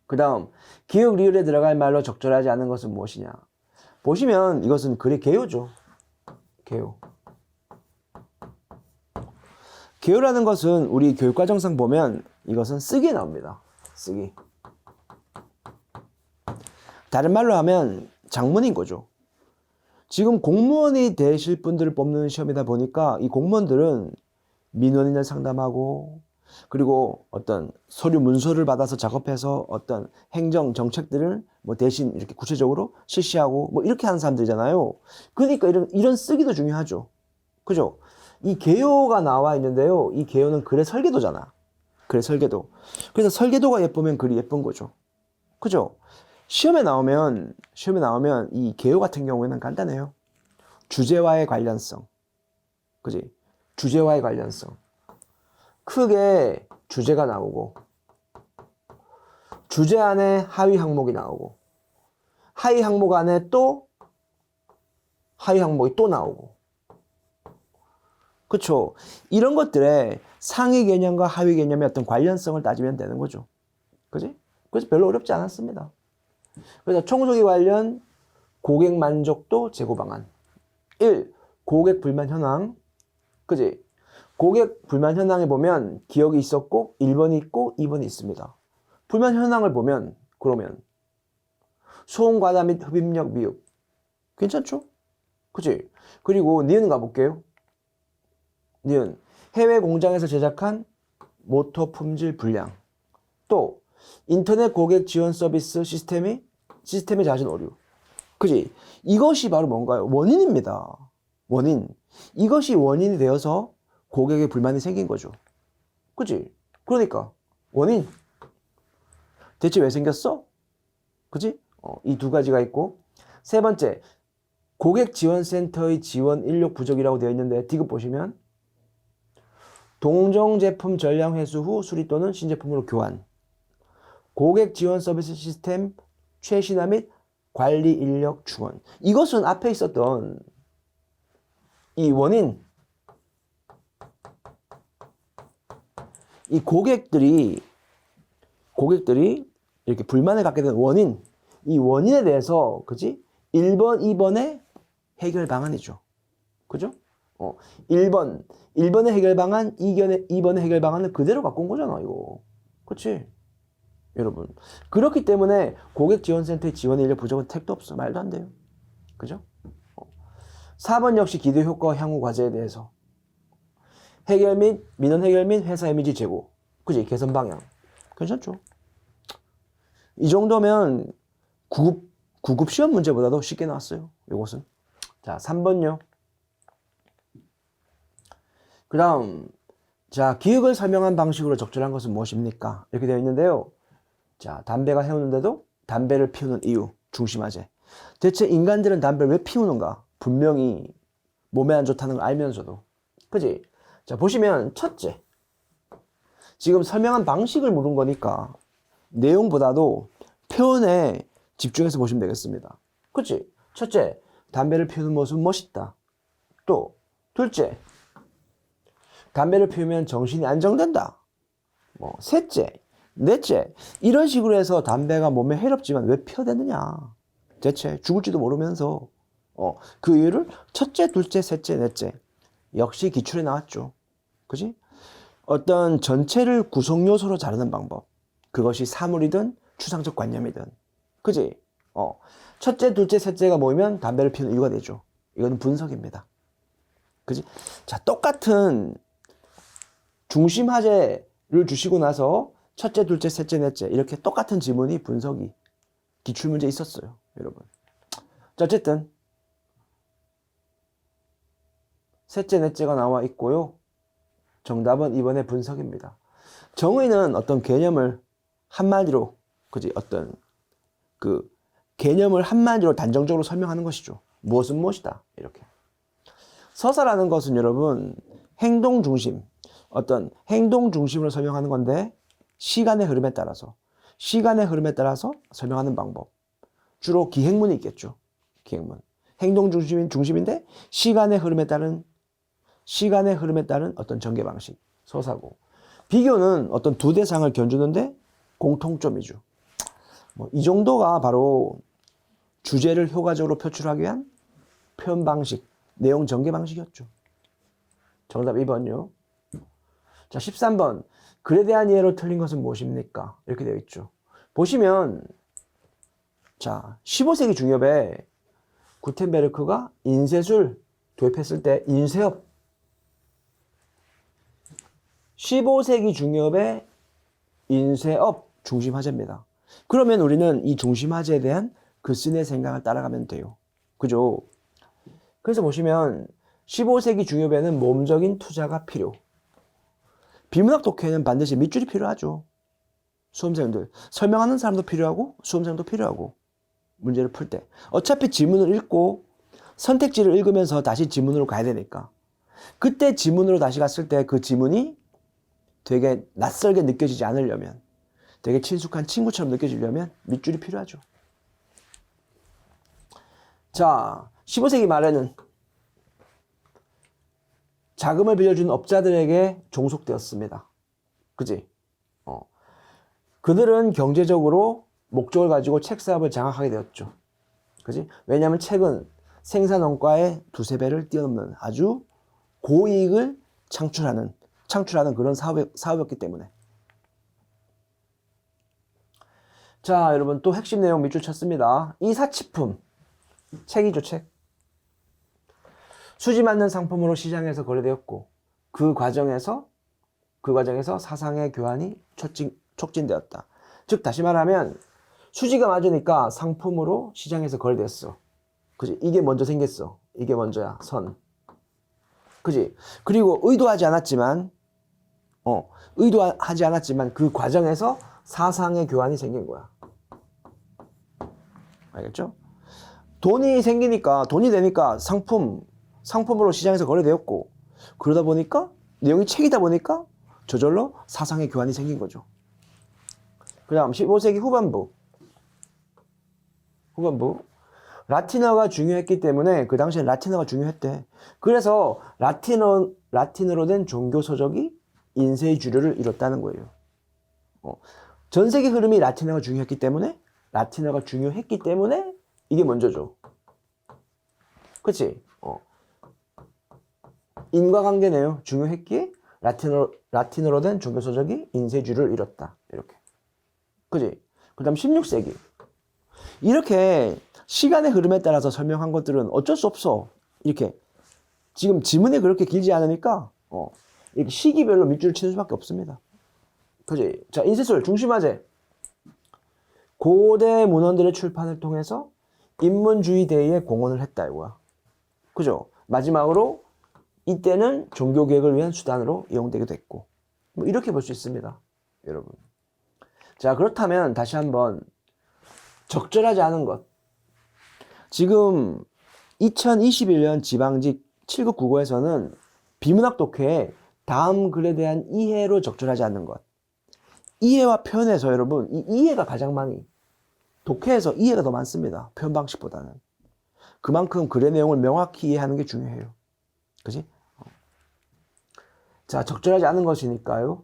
그 다음 기역 리을에 들어갈 말로 적절하지 않은 것은 무엇이냐. 보시면 이것은 글의 개요죠. 개요. 개요라는 것은 우리 교육과정상 보면 이것은 쓰기에 나옵니다. 쓰기. 다른 말로 하면 장문인 거죠. 지금 공무원이 되실 분들을 뽑는 시험이다 보니까 이 공무원들은 민원인을 상담하고 그리고 어떤 서류 문서를 받아서 작업해서 어떤 행정 정책들을 뭐 대신 이렇게 구체적으로 실시하고 뭐 이렇게 하는 사람들이잖아요. 그러니까 이런 쓰기도 중요하죠. 그죠? 이 개요가 나와 있는데요. 이 개요는 글의 설계도잖아. 글의 설계도. 그래서 설계도가 예쁘면 글이 예쁜 거죠. 그죠? 시험에 나오면 이 개요 같은 경우에는 간단해요. 주제와의 관련성. 그지? 주제와의 관련성. 크게 주제가 나오고 주제 안에 하위 항목이 나오고 하위 항목 안에 또 하위 항목이 또 나오고. 그쵸? 이런 것들에 상위 개념과 하위 개념의 어떤 관련성을 따지면 되는 거죠. 그지? 그래서 별로 어렵지 않았습니다. 그래서 청소기 관련 고객 만족도 제고 방안. 1. 고객 불만 현황. 그지? 고객 불만 현황에 보면 기억이 있었고 1번이 있고 2번이 있습니다. 불만 현황을 보면 그러면 소음 과다 및 흡입력 미흡. 괜찮죠? 그치? 그리고 니은 가볼게요. 니은 해외 공장에서 제작한 모터 품질 불량. 또 인터넷 고객 지원 서비스 시스템이 잦은 오류. 그지? 이것이 바로 뭔가요? 원인입니다. 원인. 이것이 원인이 되어서 고객의 불만이 생긴 거죠. 그지? 그러니까 원인. 대체 왜 생겼어? 그지? 이 두 가지가 있고, 세 번째, 고객지원센터의 지원 인력 부족이라고 되어 있는데 디귿 보시면 동종 제품 전량 회수 후 수리 또는 신제품으로 교환, 고객 지원 서비스 시스템 최신화 및 관리 인력 충원. 이것은 앞에 있었던 이 원인, 이 고객들이 이렇게 불만을 갖게 된 원인, 이 원인에 대해서, 그지? 1번, 2번의 해결 방안이죠. 그죠? 1번의 해결 방안, 2번의 해결 방안을 그대로 갖고 온 거잖아, 이거. 그치? 여러분. 그렇기 때문에 고객지원센터의 지원 인력 부족은 택도 없어. 말도 안 돼요. 그죠? 4번 역시 기대 효과와 향후 과제에 대해서. 해결 및, 민원 해결 및 회사 이미지 제고. 그지? 개선 방향. 괜찮죠? 이 정도면 9급 시험 문제보다도 쉽게 나왔어요. 이것은. 자, 3번요. 그 다음, 자, 기획을 설명한 방식으로 적절한 것은 무엇입니까? 이렇게 되어 있는데요. 자, 담배가 해오는데도 담배를 피우는 이유, 중심화제. 대체 인간들은 담배를 왜 피우는가? 분명히 몸에 안 좋다는 걸 알면서도. 그지? 자, 보시면 첫째. 지금 설명한 방식을 물은 거니까 내용보다도 표현에 집중해서 보시면 되겠습니다. 그치? 첫째, 담배를 피우는 모습은 멋있다. 또, 둘째, 담배를 피우면 정신이 안정된다. 셋째, 넷째, 이런 식으로 해서 담배가 몸에 해롭지만 왜 피워야 되느냐. 대체 죽을지도 모르면서 그 이유를 첫째, 둘째, 셋째, 넷째 역시 기출에 나왔죠. 그지? 어떤 전체를 구성 요소로 자르는 방법. 그것이 사물이든 추상적 관념이든. 그지? 첫째, 둘째, 셋째가 모이면 담배를 피우는 이유가 되죠. 이건 분석입니다. 그지? 자, 똑같은 중심화제를 주시고 나서 첫째, 둘째, 셋째, 넷째 이렇게 똑같은 지문이 분석이 기출문제에 있었어요. 여러분. 자, 어쨌든 셋째, 넷째가 나와 있고요. 정답은 이번에 분석입니다. 정의는 어떤 개념을 한마디로, 그지? 어떤 그 개념을 한마디로 단정적으로 설명하는 것이죠. 무엇은 무엇이다. 이렇게. 서사라는 것은 여러분 행동 중심, 어떤 행동 중심으로 설명하는 건데 시간의 흐름에 따라서 설명하는 방법. 주로 기행문이 있겠죠. 기행문. 행동 중심인데 시간의 흐름에 따른 어떤 전개 방식, 서사고. 비교는 어떤 두 대상을 견주는데 공통점이죠. 이 정도가 바로 주제를 효과적으로 표출하기 위한 표현 방식, 내용 전개 방식이었죠. 정답 2번요. 자, 13번. 글에 대한 이해로 틀린 것은 무엇입니까? 이렇게 되어 있죠. 보시면, 자, 15세기 중엽에 구텐베르크가 인쇄술 도입했을 때 인쇄업. 15세기 중엽에 인쇄업 중심화제입니다. 그러면 우리는 이 중심화제에 대한 글쓴이의 생각을 따라가면 돼요. 그죠? 그래서 보시면 15세기 중엽에는 몸적인 투자가 필요. 비문학 독해에는 반드시 밑줄이 필요하죠. 수험생들. 설명하는 사람도 필요하고 수험생도 필요하고 문제를 풀 때. 어차피 지문을 읽고 선택지를 읽으면서 다시 지문으로 가야 되니까. 그때 지문으로 다시 갔을 때 그 지문이 되게 낯설게 느껴지지 않으려면, 되게 친숙한 친구처럼 느껴지려면 밑줄이 필요하죠. 자, 15세기 말에는 자금을 빌려주는 업자들에게 종속되었습니다. 그지? 그들은 경제적으로 목적을 가지고 책 사업을 장악하게 되었죠. 그지? 왜냐하면 책은 생산 원가의 2~3배를 뛰어넘는 아주 고이익을 창출하는 그런 사업이었기 때문에. 자, 여러분 또 핵심 내용 밑줄 쳤습니다. 이 사치품, 책이죠, 책. 수지 맞는 상품으로 시장에서 거래되었고 그 과정에서 사상의 교환이 촉진되었다. 즉 다시 말하면 수지가 맞으니까 상품으로 시장에서 거래됐어. 그지? 이게 먼저 생겼어. 이게 먼저야. 선. 그지? 그리고 의도하지 않았지만 그 과정에서 사상의 교환이 생긴 거야. 알겠죠? 돈이 생기니까, 돈이 되니까 상품으로 시장에서 거래되었고, 그러다 보니까, 내용이 책이다 보니까 저절로 사상의 교환이 생긴 거죠. 그 다음 15세기 후반부. 라틴어가 중요했기 때문에 그 당시엔 라틴어가 중요했대. 그래서 라틴어로 된 종교 서적이 인쇄의 주류를 이뤘다는 거예요. 전 세계 흐름이 라틴어가 중요했기 때문에 이게 먼저죠. 그치? 인과관계네요. 중요했기에 라틴어로 된 종교 서적이 인쇄의 주류를 이뤘다. 이렇게. 그치? 그 다음 16세기. 이렇게 시간의 흐름에 따라서 설명한 것들은 어쩔 수 없어. 이렇게 지금 지문이 그렇게 길지 않으니까 이렇게 시기별로 밑줄을 치는 수밖에 없습니다. 그지? 자, 인쇄술 중심화제. 고대 문헌들의 출판을 통해서 인문주의 대의에 공헌을 했다 이거야. 그죠? 마지막으로 이때는 종교개혁을 위한 수단으로 이용되기도 했고, 뭐 이렇게 볼 수 있습니다, 여러분. 자, 그렇다면 다시 한번 적절하지 않은 것. 지금 2021년 지방직 7급 국어에서는 비문학 독해에 다음 글에 대한 이해로 적절하지 않는 것. 이해와 표현에서 여러분, 이 이해가 가장 많이, 독해에서 이해가 더 많습니다. 표현 방식보다는. 그만큼 글의 내용을 명확히 이해하는 게 중요해요. 그지? 자, 적절하지 않은 것이니까요.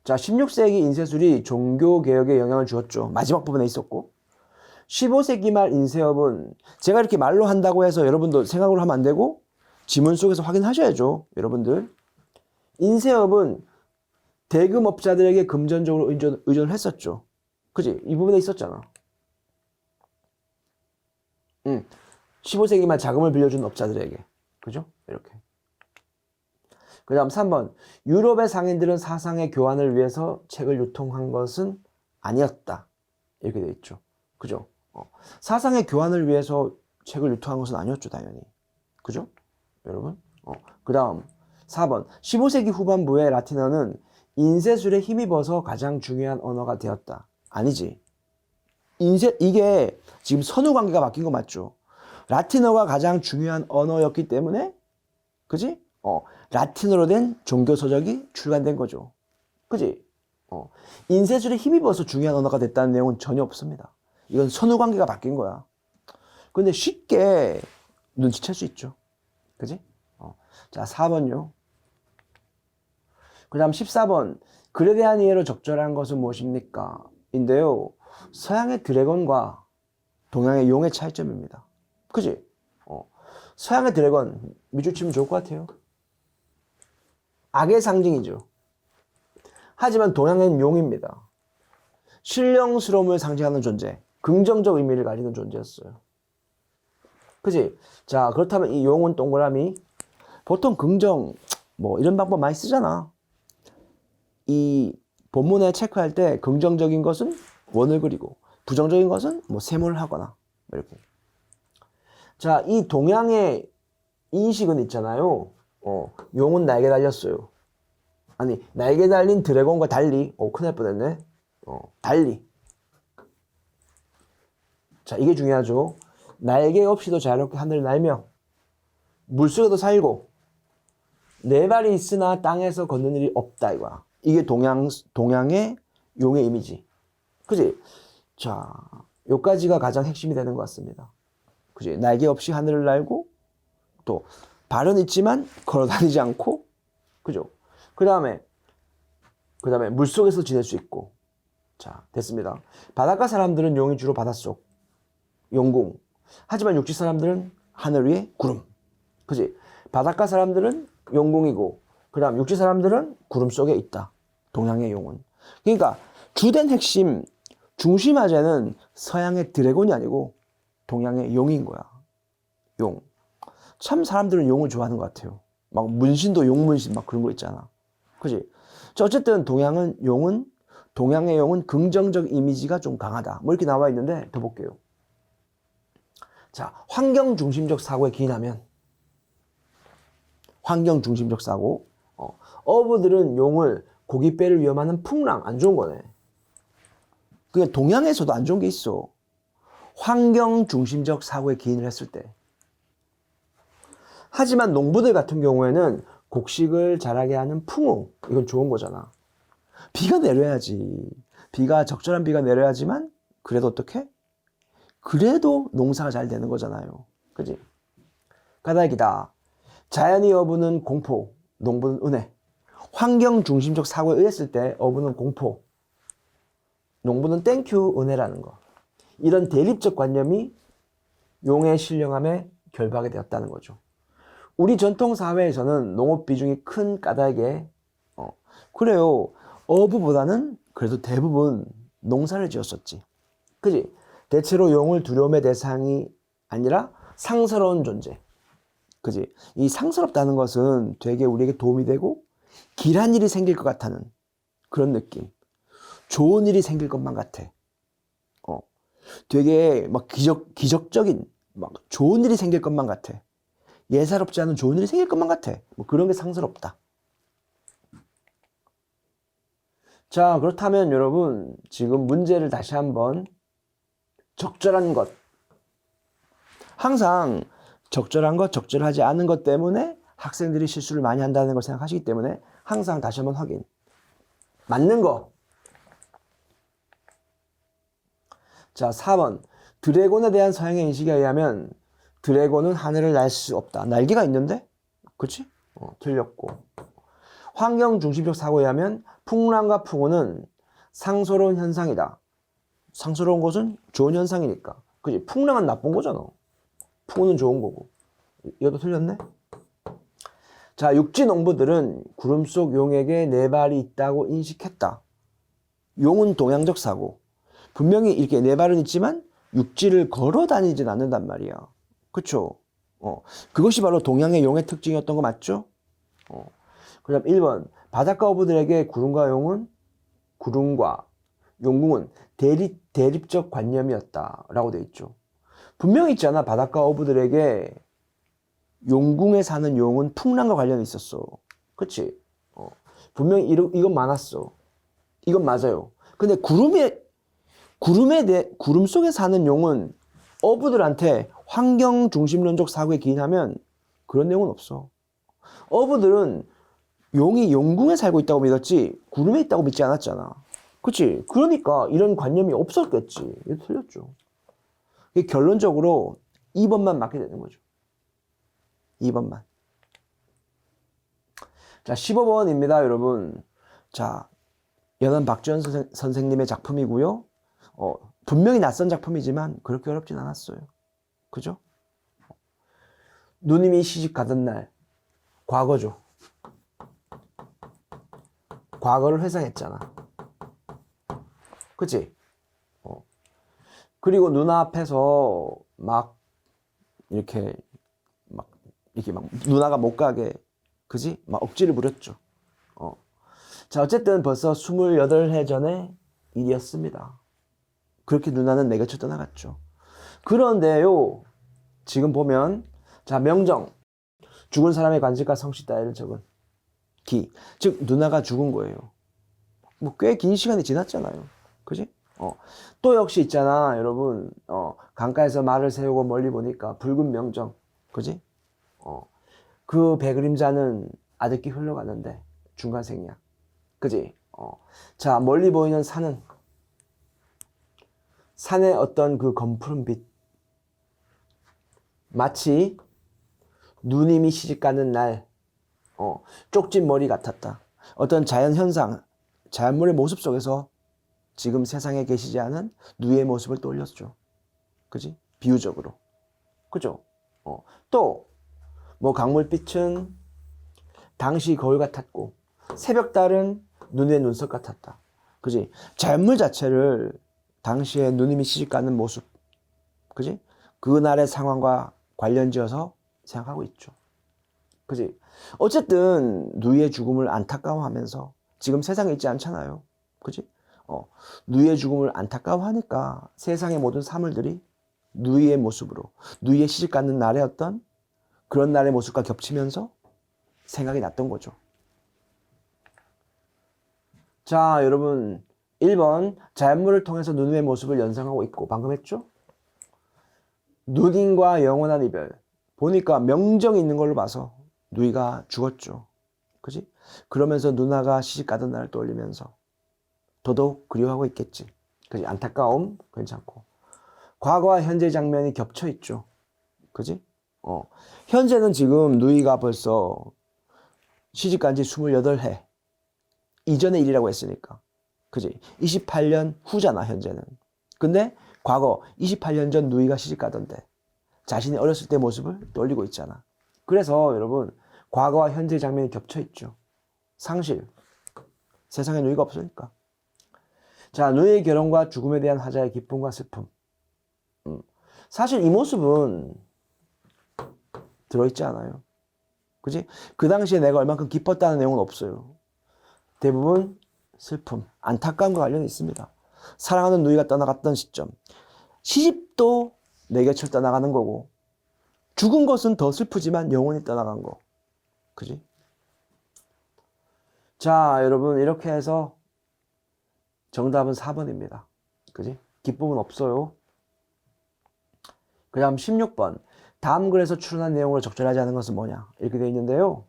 자, 16세기 인쇄술이 종교개혁에 영향을 주었죠. 마지막 부분에 있었고. 15세기 말 인쇄업은 제가 이렇게 말로 한다고 해서 여러분도 생각으로 하면 안 되고 지문 속에서 확인하셔야죠. 여러분들. 인쇄업은 대금업자들에게 금전적으로 의존을 했었죠. 그지? 이 부분에 있었잖아. 15세기 말 자금을 빌려준 업자들에게. 그죠? 이렇게. 그 다음 3번. 유럽의 상인들은 사상의 교환을 위해서 책을 유통한 것은 아니었다. 이렇게 되어 있죠. 그죠? 사상의 교환을 위해서 책을 유통한 것은 아니었죠, 당연히. 그죠? 여러분? 그 다음 4번. 15세기 후반부의 라틴어는 인쇄술에 힘입어서 가장 중요한 언어가 되었다. 아니지. 이게 지금 선후 관계가 바뀐 거 맞죠? 라틴어가 가장 중요한 언어였기 때문에, 그지? 라틴어로 된 종교 서적이 출간된 거죠. 그지? 인쇄술에 힘입어서 중요한 언어가 됐다는 내용은 전혀 없습니다. 이건 선후 관계가 바뀐 거야. 근데 쉽게 눈치챌 수 있죠. 그지? 자, 4번요. 그 다음 14번. 글에 대한 이해로 적절한 것은 무엇입니까? 인데요. 서양의 드래곤과 동양의 용의 차이점입니다. 그지? 서양의 드래곤, 밑줄 치면 좋을 것 같아요. 악의 상징이죠. 하지만 동양은 용입니다. 신령스러움을 상징하는 존재, 긍정적 의미를 가지는 존재였어요. 그치? 자, 그렇다면 이 용은 동그라미, 보통 긍정, 뭐 이런 방법 많이 쓰잖아. 이 본문에 체크할 때 긍정적인 것은 원을 그리고 부정적인 것은 뭐 세모를 하거나 이렇게. 자, 이 동양의 인식은 있잖아요. 용은 날개 달렸어요. 아니, 날개 달린 드래곤과 달리, 큰일 날 뻔했네. 달리. 자, 이게 중요하죠. 날개 없이도 자유롭게 하늘을 날며 물속에도 살고 네 발이 있으나 땅에서 걷는 일이 없다 이거야. 이게 동양의 용의 이미지. 그지? 자, 요까지가 가장 핵심이 되는 것 같습니다. 그지? 날개 없이 하늘을 날고 또 발은 있지만 걸어 다니지 않고, 그죠? 그 다음에 물속에서 지낼 수 있고. 자, 됐습니다. 바닷가 사람들은 용이 주로 바닷속, 용궁. 하지만 육지 사람들은 하늘 위에 구름. 그지? 바닷가 사람들은 용궁이고, 그 다음 육지 사람들은 구름 속에 있다. 동양의 용은. 그러니까 주된 핵심, 중심화제는 서양의 드래곤이 아니고 동양의 용인 거야. 용. 참 사람들은 용을 좋아하는 것 같아요. 막 문신도 용문신 막 그런 거 있잖아. 그지? 자, 어쨌든 동양의 용은 긍정적 이미지가 좀 강하다. 뭐 이렇게 나와 있는데 더 볼게요. 자, 환경 중심적 사고에 기인하면, 환경 중심적 사고, 어부들은 용을 고깃배를 위험하는 풍랑, 안 좋은 거네. 그게 동양에서도 안 좋은 게 있어. 환경 중심적 사고에 기인을 했을 때. 하지만 농부들 같은 경우에는 곡식을 자라게 하는 풍우, 이건 좋은 거잖아. 비가 내려야지. 적절한 비가 내려야지만 그래도 어떻게? 그래도 농사가 잘 되는 거잖아요. 그지? 까닭이다. 자연이 어부는 공포, 농부는 은혜. 환경 중심적 사고에 의했을 때 어부는 공포, 농부는 땡큐 은혜라는 거. 이런 대립적 관념이 용의 신령함에 결박이 되었다는 거죠. 우리 전통 사회에서는 농업 비중이 큰 까닭에 그래요. 어부보다는 그래도 대부분 농사를 지었었지. 그지? 대체로 용을 두려움의 대상이 아니라 상스러운 존재. 그지? 이 상스럽다는 것은 되게 우리에게 도움이 되고 길한 일이 생길 것 같다는 그런 느낌. 좋은 일이 생길 것만 같아. 되게 막 기적적인 막 좋은 일이 생길 것만 같아. 예사롭지 않은 좋은 일이 생길 것만 같아. 뭐 그런 게 상스럽다. 자, 그렇다면 여러분 지금 문제를 다시 한번 적절한 것. 항상 적절한 것, 적절하지 않은 것 때문에 학생들이 실수를 많이 한다는 걸 생각하시기 때문에 항상 다시 한번 확인. 맞는 거. 자, 4번. 드래곤에 대한 서양의 인식에 의하면 드래곤은 하늘을 날 수 없다. 날개가 있는데? 그치? 틀렸고. 환경 중심적 사고에 의하면 풍랑과 풍우는 상스러운 현상이다. 상스러운 것은 좋은 현상이니까. 그치? 풍랑은 나쁜 거잖아. 풍우는 좋은 거고. 이것도 틀렸네? 자, 육지 농부들은 구름 속 용에게 네 발이 있다고 인식했다. 용은 동양적 사고. 분명히 이렇게 네 발은 있지만 육지를 걸어 다니진 않는단 말이야. 그쵸? 그것이 바로 동양의 용의 특징이었던 거 맞죠? 그 다음 1번. 바닷가 어부들에게 구름과 용궁은 대립적 관념이었다. 라고 돼 있죠. 분명히 있잖아. 바닷가 어부들에게 용궁에 사는 용은 풍랑과 관련이 있었어. 그치? 분명히 이건 많았어. 이건 맞아요. 근데 구름 속에 사는 용은 어부들한테 환경 중심론적 사고에 기인하면 그런 내용은 없어. 어부들은 용이 용궁에 살고 있다고 믿었지 구름에 있다고 믿지 않았잖아. 그치? 그러니까 이런 관념이 없었겠지. 이거 틀렸죠. 결론적으로 2번만 맞게 되는 거죠. 2번만. 자, 15번입니다, 여러분. 자, 연한 박지원 선생님의 작품이고요. 분명히 낯선 작품이지만 그렇게 어렵진 않았어요. 그죠? 누님이 시집 가던 날, 과거죠. 과거를 회상했잖아. 그치? 그리고 누나 앞에서 이렇게 누나가 못 가게, 그지? 막 억지를 부렸죠. 자, 어쨌든 벌써 28해 전의 일이었습니다. 그렇게 누나는 내 곁을 떠나갔죠. 그런데요, 지금 보면, 자, 명정. 죽은 사람의 관직과 성씨 따위를 적은 기. 즉, 누나가 죽은 거예요. 뭐, 꽤 긴 시간이 지났잖아요. 그지? 또 역시 있잖아, 여러분. 강가에서 말을 세우고 멀리 보니까 붉은 명정. 그지? 그 배그림자는 아득히 흘러가는데, 중간생략. 그지? 자, 멀리 보이는 산의 어떤 그 검푸른 빛. 마치 누님이 시집가는 날, 쪽진 머리 같았다. 어떤 자연현상, 자연물의 모습 속에서 지금 세상에 계시지 않은 누이의 모습을 떠올렸죠. 그지? 비유적으로. 그죠? 또, 강물빛은 당시 거울 같았고, 새벽달은 누님의 눈썹 같았다. 그지? 자연물 자체를 당시에 누님이 시집가는 모습, 그지? 그날의 상황과 관련지어서 생각하고 있죠. 그지? 어쨌든 누이의 죽음을 안타까워하면서 지금 세상에 있지 않잖아요. 그지? 누이의 죽음을 안타까워하니까 세상의 모든 사물들이 누이의 모습으로, 누이의 시집가는 날의 어떤 그런 날의 모습과 겹치면서 생각이 났던 거죠. 자, 여러분 1번 자연물을 통해서 누님의 모습을 연상하고 있고 방금 했죠? 누님과 영원한 이별. 보니까 명정이 있는 걸로 봐서 누이가 죽었죠. 그지? 그러면서 누나가 시집 가던 날을 떠올리면서 더더욱 그리워하고 있겠지. 그지? 안타까움 괜찮고. 과거와 현재 장면이 겹쳐 있죠. 그지? 현재는 지금 누이가 벌써 시집 간 지 28해. 이전의 일이라고 했으니까. 그지? 28년 후잖아, 현재는. 근데 과거 28년 전 누이가 시집 가던데 자신이 어렸을 때 모습을 떠올리고 있잖아. 그래서 여러분, 과거와 현재 장면이 겹쳐 있죠. 상실. 세상에 누이가 없으니까. 자, 누이의 결혼과 죽음에 대한 화자의 기쁨과 슬픔. 사실 이 모습은 들어있지 않아요. 그지? 그 당시에 내가 얼만큼 기뻤다는 내용은 없어요. 대부분 슬픔, 안타까움과 관련이 있습니다. 사랑하는 누이가 떠나갔던 시점. 시집도 내 곁을 떠나가는 거고, 죽은 것은 더 슬프지만 영원히 떠나간 거. 그지? 자, 여러분, 이렇게 해서 정답은 4번입니다. 그지? 기쁨은 없어요. 그 다음 16번. 다음 글에서 추론한 내용으로 적절하지 않은 것은 뭐냐? 이렇게 되어 있는데요.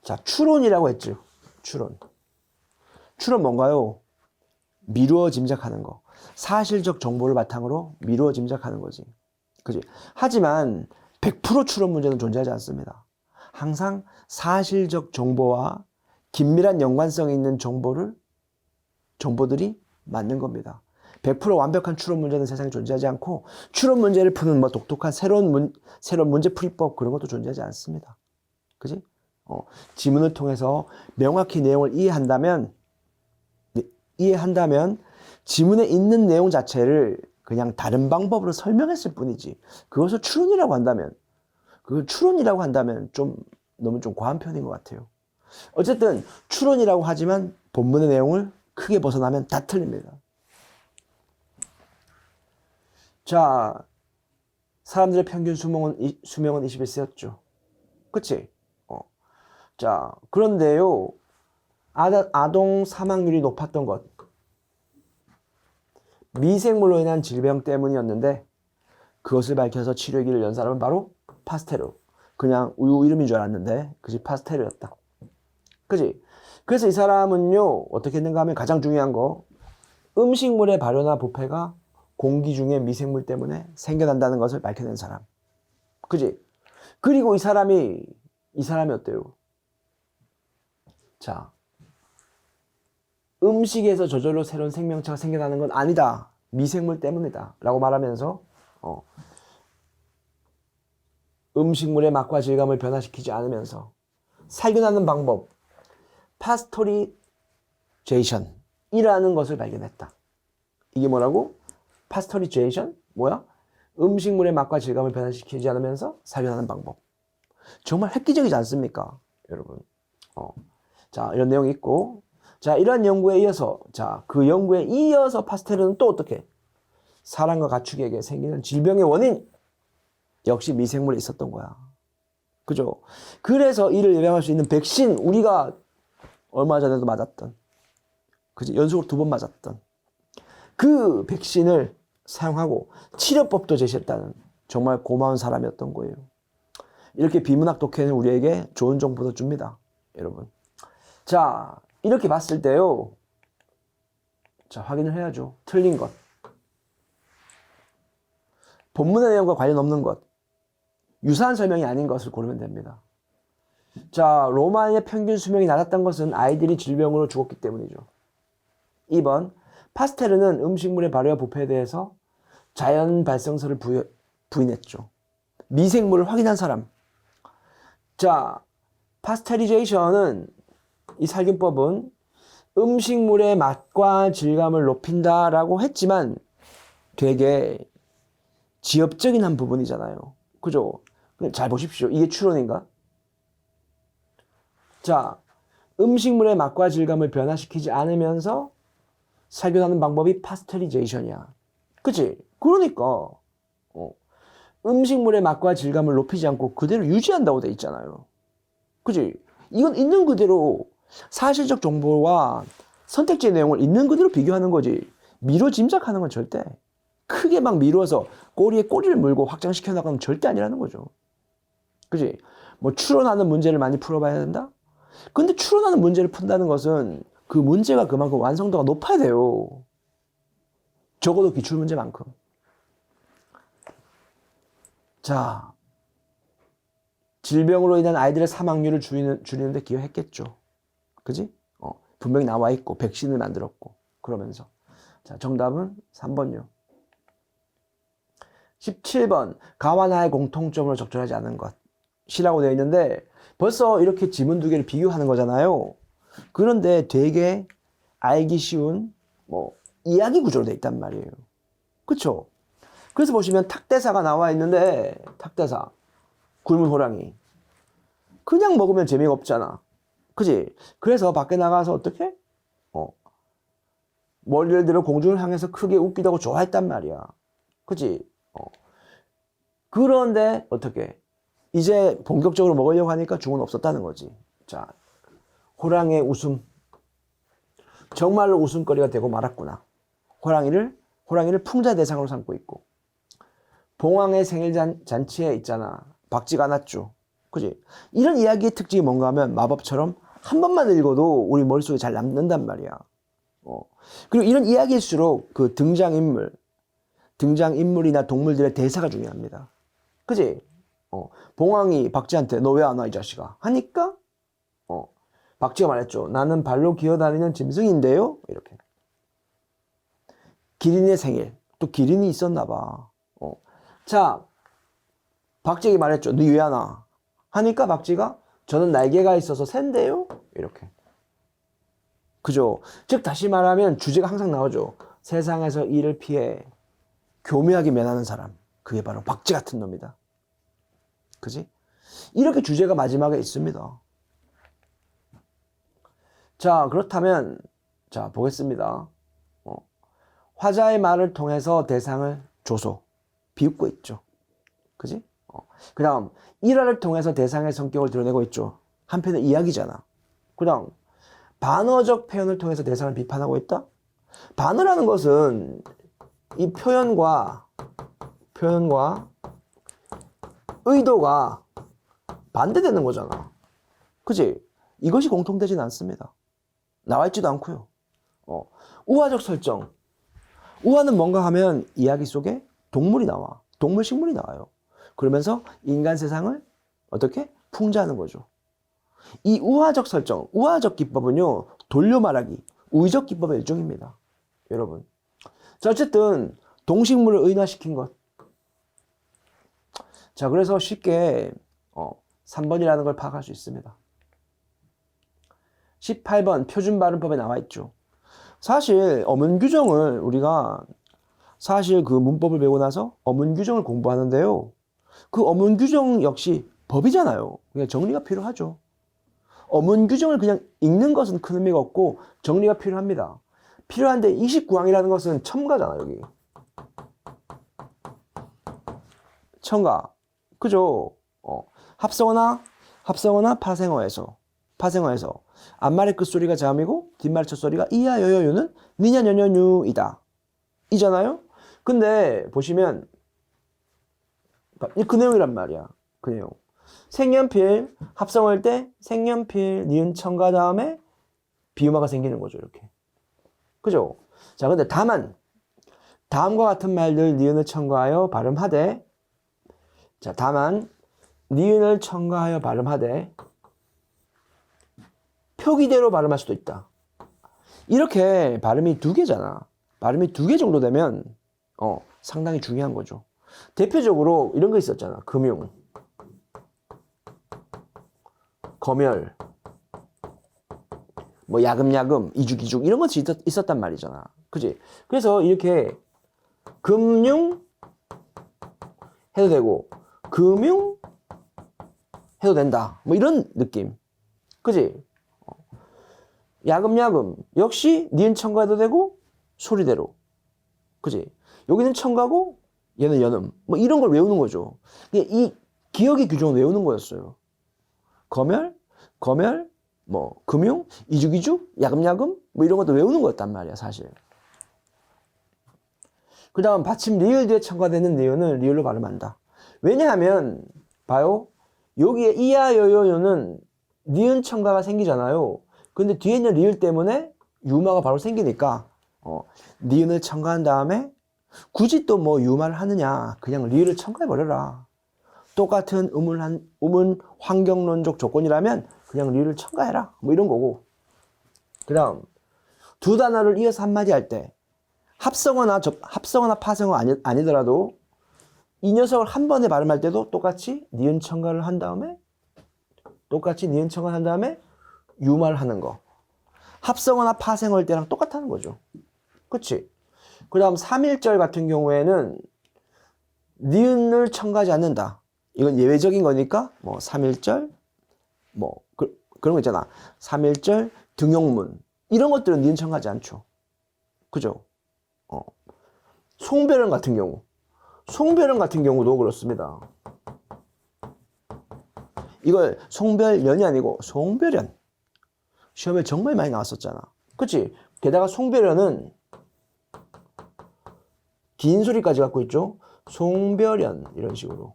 자, 추론이라고 했죠. 추론. 추론 뭔가요? 미루어 짐작하는 거. 사실적 정보를 바탕으로 미루어 짐작하는 거지. 그지? 하지만 100% 추론 문제는 존재하지 않습니다. 항상 사실적 정보와 긴밀한 연관성이 있는 정보들이 맞는 겁니다. 100% 완벽한 추론 문제는 세상에 존재하지 않고, 추론 문제를 푸는 뭐 독특한 새로운 문제풀이법 그런 것도 존재하지 않습니다. 그지? 지문을 통해서 명확히 내용을 이해한다면 지문에 있는 내용 자체를 그냥 다른 방법으로 설명했을 뿐이지, 그것을 추론이라고 한다면 좀 너무 좀 과한 편인 것 같아요. 어쨌든 추론이라고 하지만 본문의 내용을 크게 벗어나면 다 틀립니다. 자, 사람들의 평균 수명은 21세였죠. 그치? 자, 그런데요, 아동 사망률이 높았던 것, 미생물로 인한 질병 때문이었는데, 그것을 밝혀서 치료기를 연 사람은 바로 파스테르. 그냥 우유 이름인 줄 알았는데 그지, 파스테르였다. 그지? 그래서 이 사람은요, 어떻게 했는가 하면 가장 중요한 거, 음식물의 발효나 부패가 공기 중에 미생물 때문에 생겨난다는 것을 밝혀낸 사람. 그지? 그리고 이 사람이 어때요? 자, 음식에서 저절로 새로운 생명체가 생겨나는 건 아니다. 미생물 때문이다. 라고 말하면서 음식물의 맛과 질감을 변화시키지 않으면서 살균하는 방법, 파스토리제이션이라는 것을 발견했다. 이게 뭐라고? 파스토리제이션? 뭐야? 음식물의 맛과 질감을 변화시키지 않으면서 살균하는 방법. 정말 획기적이지 않습니까, 여러분? 자, 이런 내용이 있고, 자, 이러한 연구에 이어서, 그 연구에 이어서 파스테르는 또 어떻게? 사람과 가축에게 생기는 질병의 원인, 역시 미생물에 있었던 거야. 그죠? 그래서 이를 예방할 수 있는 백신, 우리가 얼마 전에도 맞았던, 그지? 연속으로 2번 맞았던 그 백신을 사용하고 치료법도 제시했다는 정말 고마운 사람이었던 거예요. 이렇게 비문학 독해는 우리에게 좋은 정보도 줍니다, 여러분. 자, 이렇게 봤을 때요, 자, 확인을 해야죠. 틀린 것, 본문의 내용과 관련 없는 것, 유사한 설명이 아닌 것을 고르면 됩니다. 자, 로마의 평균 수명이 낮았던 것은 아이들이 질병으로 죽었기 때문이죠. 2번, 파스테르는 음식물의 발효와 부패에 대해서 자연 발생설을 부인했죠. 미생물을 확인한 사람. 자, 파스테리제이션은, 이 살균법은 음식물의 맛과 질감을 높인다라고 했지만 되게 지엽적인 한 부분이잖아요. 그죠? 잘 보십시오. 이게 추론인가? 자, 음식물의 맛과 질감을 변화시키지 않으면서 살균하는 방법이 파스테리제이션이야. 그치? 그러니까 음식물의 맛과 질감을 높이지 않고 그대로 유지한다고 돼 있잖아요. 그치? 이건 있는 그대로 사실적 정보와 선택지의 내용을 있는 그대로 비교하는 거지, 미뤄 짐작하는 건 절대 크게 막 미루어서 꼬리에 꼬리를 물고 확장시켜 나가면 절대 아니라는 거죠. 그지? 뭐 추론하는 문제를 많이 풀어봐야 된다? 근데 추론하는 문제를 푼다는 것은 그 문제가 그만큼 완성도가 높아야 돼요. 적어도 기출문제만큼. 자, 질병으로 인한 아이들의 사망률을 줄이는데 기여했겠죠. 그지? 분명히 나와 있고 백신을 만들었고 그러면서. 자, 정답은 3번요. 17번 가와 나의 공통점으로 적절하지 않은 것이라고 되어 있는데 벌써 이렇게 지문 두 개를 비교하는 거잖아요. 그런데 되게 알기 쉬운 뭐 이야기 구조로 되어 있단 말이에요. 그쵸? 그래서 보시면 탁대사가 나와 있는데 탁대사 굶은 호랑이 그냥 먹으면 재미가 없잖아. 그지? 그래서 밖에 나가서 어떻게? 머리를 들어 공중을 향해서 크게 웃기다고 좋아했단 말이야. 그지? 그런데 어떻게? 이제 본격적으로 먹으려고 하니까 죽은 없었다는 거지. 자, 호랑이의 웃음. 정말로 웃음거리가 되고 말았구나. 호랑이를 풍자 대상으로 삼고 있고. 봉황의 생일 잔치에 있잖아. 박쥐가 났죠. 그지? 이런 이야기의 특징이 뭔가 하면 마법처럼 한 번만 읽어도 우리 머릿속에 잘 남는단 말이야. 그리고 이런 이야기일수록 그 등장인물이나 동물들의 대사가 중요합니다. 그지? 봉황이 박쥐한테 너 왜 안 와 이 자식아 하니까 박쥐가 말했죠. 나는 발로 기어다니는 짐승인데요. 이렇게. 기린의 생일. 또 기린이 있었나 봐. 자, 박쥐에게 말했죠. 너 왜 안 와? 하니까 박쥐가 저는 날개가 있어서 샌데요. 이렇게. 그죠? 즉 다시 말하면 주제가 항상 나오죠. 세상에서 이를 피해 교묘하게 면하는 사람. 그게 바로 박쥐 같은 놈이다. 그지? 이렇게 주제가 마지막에 있습니다. 자, 그렇다면 자, 보겠습니다. 화자의 말을 통해서 대상을 조소, 비웃고 있죠. 그지? 그 다음 일화를 통해서 대상의 성격을 드러내고 있죠. 한편의 이야기잖아. 그 다음 반어적 표현을 통해서 대상을 비판하고 있다. 반어라는 것은 이 표현과 의도가 반대되는 거잖아. 그지? 이것이 공통되진 않습니다. 나와 있지도 않고요. 우화적 설정. 우화는 뭔가 하면 이야기 속에 동물이 나와. 동물, 식물이 나와요. 그러면서 인간 세상을 어떻게? 풍자하는 거죠. 이 우화적 설정, 우화적 기법은요, 돌려 말하기, 우의적 기법의 일종입니다. 여러분. 자, 어쨌든, 동식물을 의인화시킨 것. 자, 그래서 쉽게, 3번이라는 걸 파악할 수 있습니다. 18번, 표준 발음법에 나와 있죠. 사실, 어문 규정을 우리가, 사실 그 문법을 배우고 나서 어문 규정을 공부하는데요. 그 어문 규정 역시 법이잖아요. 그러니까 정리가 필요하죠. 어문 규정을 그냥 읽는 것은 큰 의미가 없고 정리가 필요합니다. 필요한데 29항이라는 것은 첨가잖아, 여기. 첨가. 그죠? 합성어나 파생어에서 앞말의 끝소리가 자음이고 뒷말의 첫소리가 이야 여여유는 니냐 녀녀뉴이다. 이잖아요? 근데 보시면 그 내용이란 말이야. 그 내용. 색연필 합성할 때 색연필 니은 첨가 다음에 비음화가 생기는 거죠. 이렇게. 그죠? 자, 근데 다만 다음과 같은 말들 니은을 첨가하여 발음하되 자, 다만 니은을 첨가하여 발음하되 표기대로 발음할 수도 있다. 이렇게 발음이 두 개잖아. 발음이 두 개 정도 되면 상당히 중요한 거죠. 대표적으로 이런 거 있었잖아. 금융, 검열, 뭐 야금야금, 이죽이죽 이런 것이 있었단 말이잖아. 그지? 그래서 이렇게 금융 해도 되고 금융 해도 된다. 뭐 이런 느낌. 그지? 야금야금 역시 니은 첨가해도 되고 소리대로. 그지? 여기는 첨가고 얘는 연음. 뭐 이런 걸 외우는 거죠. 이 기억의 규정을 외우는 거였어요. 검열, 뭐 금융, 이죽이죽, 야금야금 뭐 이런 것도 외우는 거였단 말이야, 사실. 그 다음 받침 리을 뒤에 첨가되는 니은을 리을로 발음한다. 왜냐하면 봐요. 여기에 이야 여요요는 니은 첨가가 생기잖아요. 근데 뒤에 있는 리을 때문에 유마가 바로 생기니까 니은을 첨가한 다음에 굳이 또 뭐 유마를 하느냐, 그냥 리을을 첨가해버려라. 똑같은 음운 환경론적 조건이라면 그냥 리을을 첨가해라, 뭐 이런 거고. 그 다음 두 단어를 이어서 한마디 할 때 합성어나 파생어 아니더라도 이 녀석을 한 번에 발음할 때도 똑같이 니은 첨가를 한 다음에 유마를 하는 거. 합성어나 파생어일 때랑 똑같다는 거죠. 그치? 그 다음 3일절 같은 경우에는 니은을 첨가하지 않는다. 이건 예외적인 거니까 뭐 3일절 그런 거 있잖아. 3일절, 등용문 이런 것들은 니은 첨가하지 않죠. 그죠? 송별연 같은 경우도 그렇습니다. 이걸 송별연이 아니고 송별연. 시험에 정말 많이 나왔었잖아. 그치? 게다가 송별연은 긴 소리까지 갖고 있죠. 송별연 이런 식으로.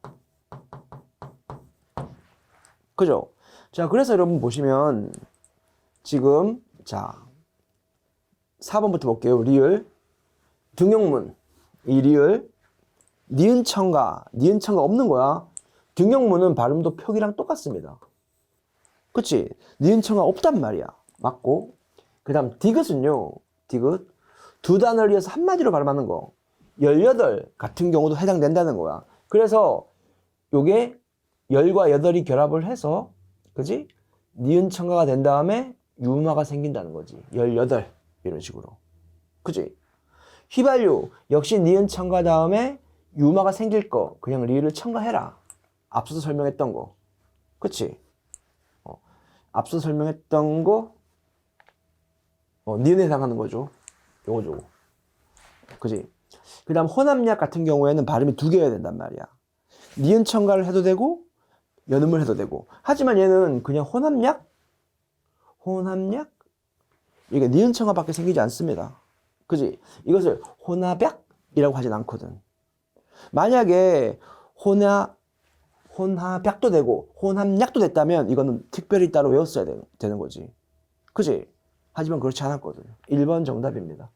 그죠? 자, 그래서 여러분 보시면 지금 자 4번부터 볼게요. 리을, 등용문, 이 리을, 니은 첨가 없는 거야. 등용문은 발음도 표기랑 똑같습니다. 그치? 니은 첨가 없단 말이야. 맞고. 그 다음 디귿은요. 디귿 두 단어를 이어서 한마디로 발음하는 거. 18 같은 경우도 해당된다는 거야. 그래서 요게 10과 8이 결합을 해서 그지? 니은 첨가가 된 다음에 유마가 생긴다는 거지. 18 이런 식으로. 그지? 휘발유 역시 니은 첨가 다음에 유마가 생길 거 그냥 리을을 첨가해라. 앞서서 설명했던 거. 그치? 앞서 설명했던 거 니은에 해당하는 거죠. 요거. 그지? 그 다음 혼합약 같은 경우에는 발음이 두 개여야 된단 말이야. 니은 첨가를 해도 되고 연음을 해도 되고. 하지만 얘는 그냥 혼합약 이게 니은 첨가밖에 생기지 않습니다. 그지? 이것을 혼합약이라고 하진 않거든. 만약에 혼합약도 되고 혼합약도 됐다면 이거는 특별히 따로 외웠어야 되는 거지. 그지? 하지만 그렇지 않았거든. 1번 정답입니다.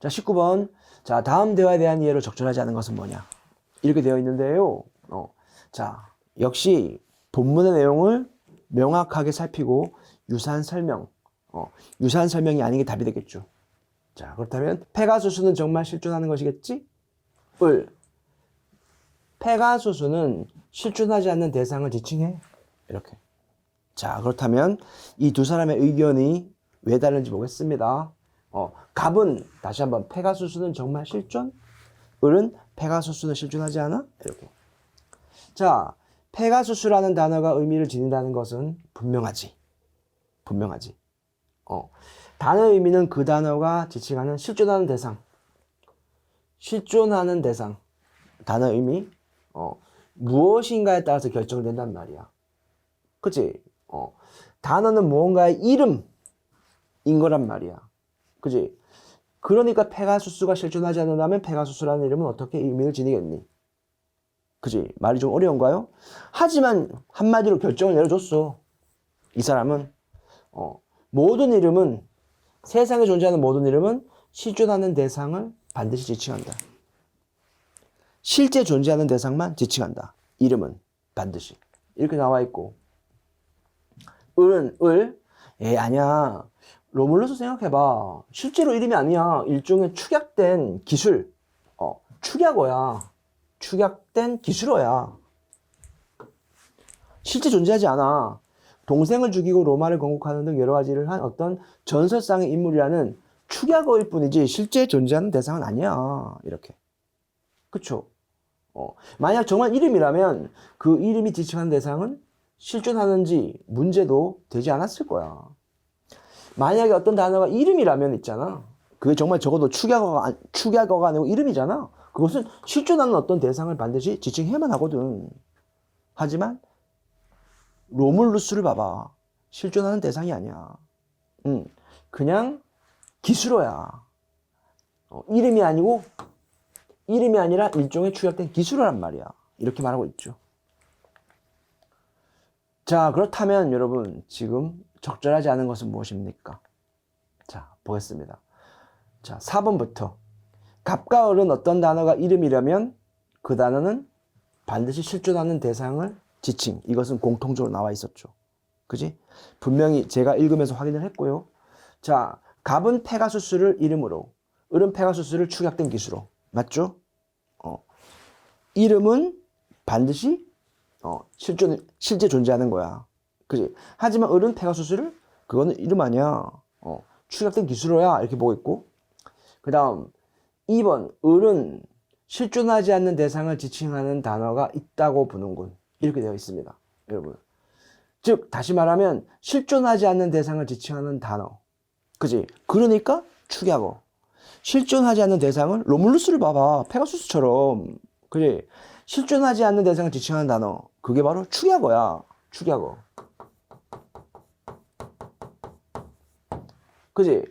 자, 19번. 자, 다음 대화에 대한 이해로 적절하지 않은 것은 뭐냐? 이렇게 되어 있는데요. 자, 역시 본문의 내용을 명확하게 살피고 유사한 설명이 아닌 게 답이 되겠죠. 자, 그렇다면 페가수스는 정말 실존하는 것이겠지? 페가수스는 실존하지 않는 대상을 지칭해. 이렇게. 자, 그렇다면 이 두 사람의 의견이 왜 다른지 보겠습니다. 갑은 다시 한번 페가수스는 정말 실존? 을은 페가수스는 실존하지 않아? 이렇게. 자, 페가수스라는 단어가 의미를 지닌다는 것은 분명하지. 단어의 의미는 그 단어가 지칭하는 실존하는 대상. 단어의 의미, 무엇인가에 따라서 결정된단 말이야. 그치? 단어는 무언가의 이름인 거란 말이야. 그치? 그러니까 페가수스가 실존하지 않는다면 페가수스라는 이름은 어떻게 의미를 지니겠니? 그치? 말이 좀 어려운가요? 하지만 한마디로 결정을 내려줬어. 이 사람은 세상에 존재하는 모든 이름은 실존하는 대상을 반드시 지칭한다. 실제 존재하는 대상만 지칭한다. 이름은 반드시. 이렇게 나와 있고. 아니야. 로물루스 생각해봐. 실제로 이름이 아니야. 일종의 축약된 기술. 축약어야. 축약된 기술어야. 실제 존재하지 않아. 동생을 죽이고 로마를 건국하는 등 여러 가지를 한 어떤 전설상의 인물이라는 축약어일 뿐이지 실제 존재하는 대상은 아니야. 이렇게. 그쵸? 만약 정말 이름이라면 그 이름이 지칭하는 대상은 실존하는지 문제도 되지 않았을 거야. 만약에 어떤 단어가 이름이라면 있잖아. 그게 정말 적어도 축약어가 아니고 이름이잖아. 그것은 실존하는 어떤 대상을 반드시 지칭해야만 하거든. 하지만 로물루스를 봐봐. 실존하는 대상이 아니야. 그냥 기술어야. 이름이 아니고 이름이 아니라 일종의 축약된 기술이란 말이야. 이렇게 말하고 있죠. 자, 그렇다면 여러분 지금 적절하지 않은 것은 무엇입니까? 자, 보겠습니다. 자, 4번부터 갑과 을은 어떤 단어가 이름이라면 그 단어는 반드시 실존하는 대상을 지칭. 이것은 공통적으로 나와 있었죠. 그지? 분명히 제가 읽으면서 확인을 했고요. 자, 갑은 페가수스를 이름으로, 을은 페가수스를 축약된 기수로. 맞죠? 이름은 반드시 실제 존재하는 거야. 그지? 하지만 을은 페가수스를 그거는 이름 아니야. 축약된 기수로야. 이렇게 보고 있고. 그 다음 2번 을은 실존하지 않는 대상을 지칭하는 단어가 있다고 보는군. 이렇게 되어 있습니다. 여러분. 즉 다시 말하면 실존하지 않는 대상을 지칭하는 단어. 그지? 그러니까 축약어. 실존하지 않는 대상을 로물루스를 봐봐. 페가수스처럼. 그지? 실존하지 않는 대상을 지칭하는 단어. 그게 바로 축약어야. 축약어. 그지?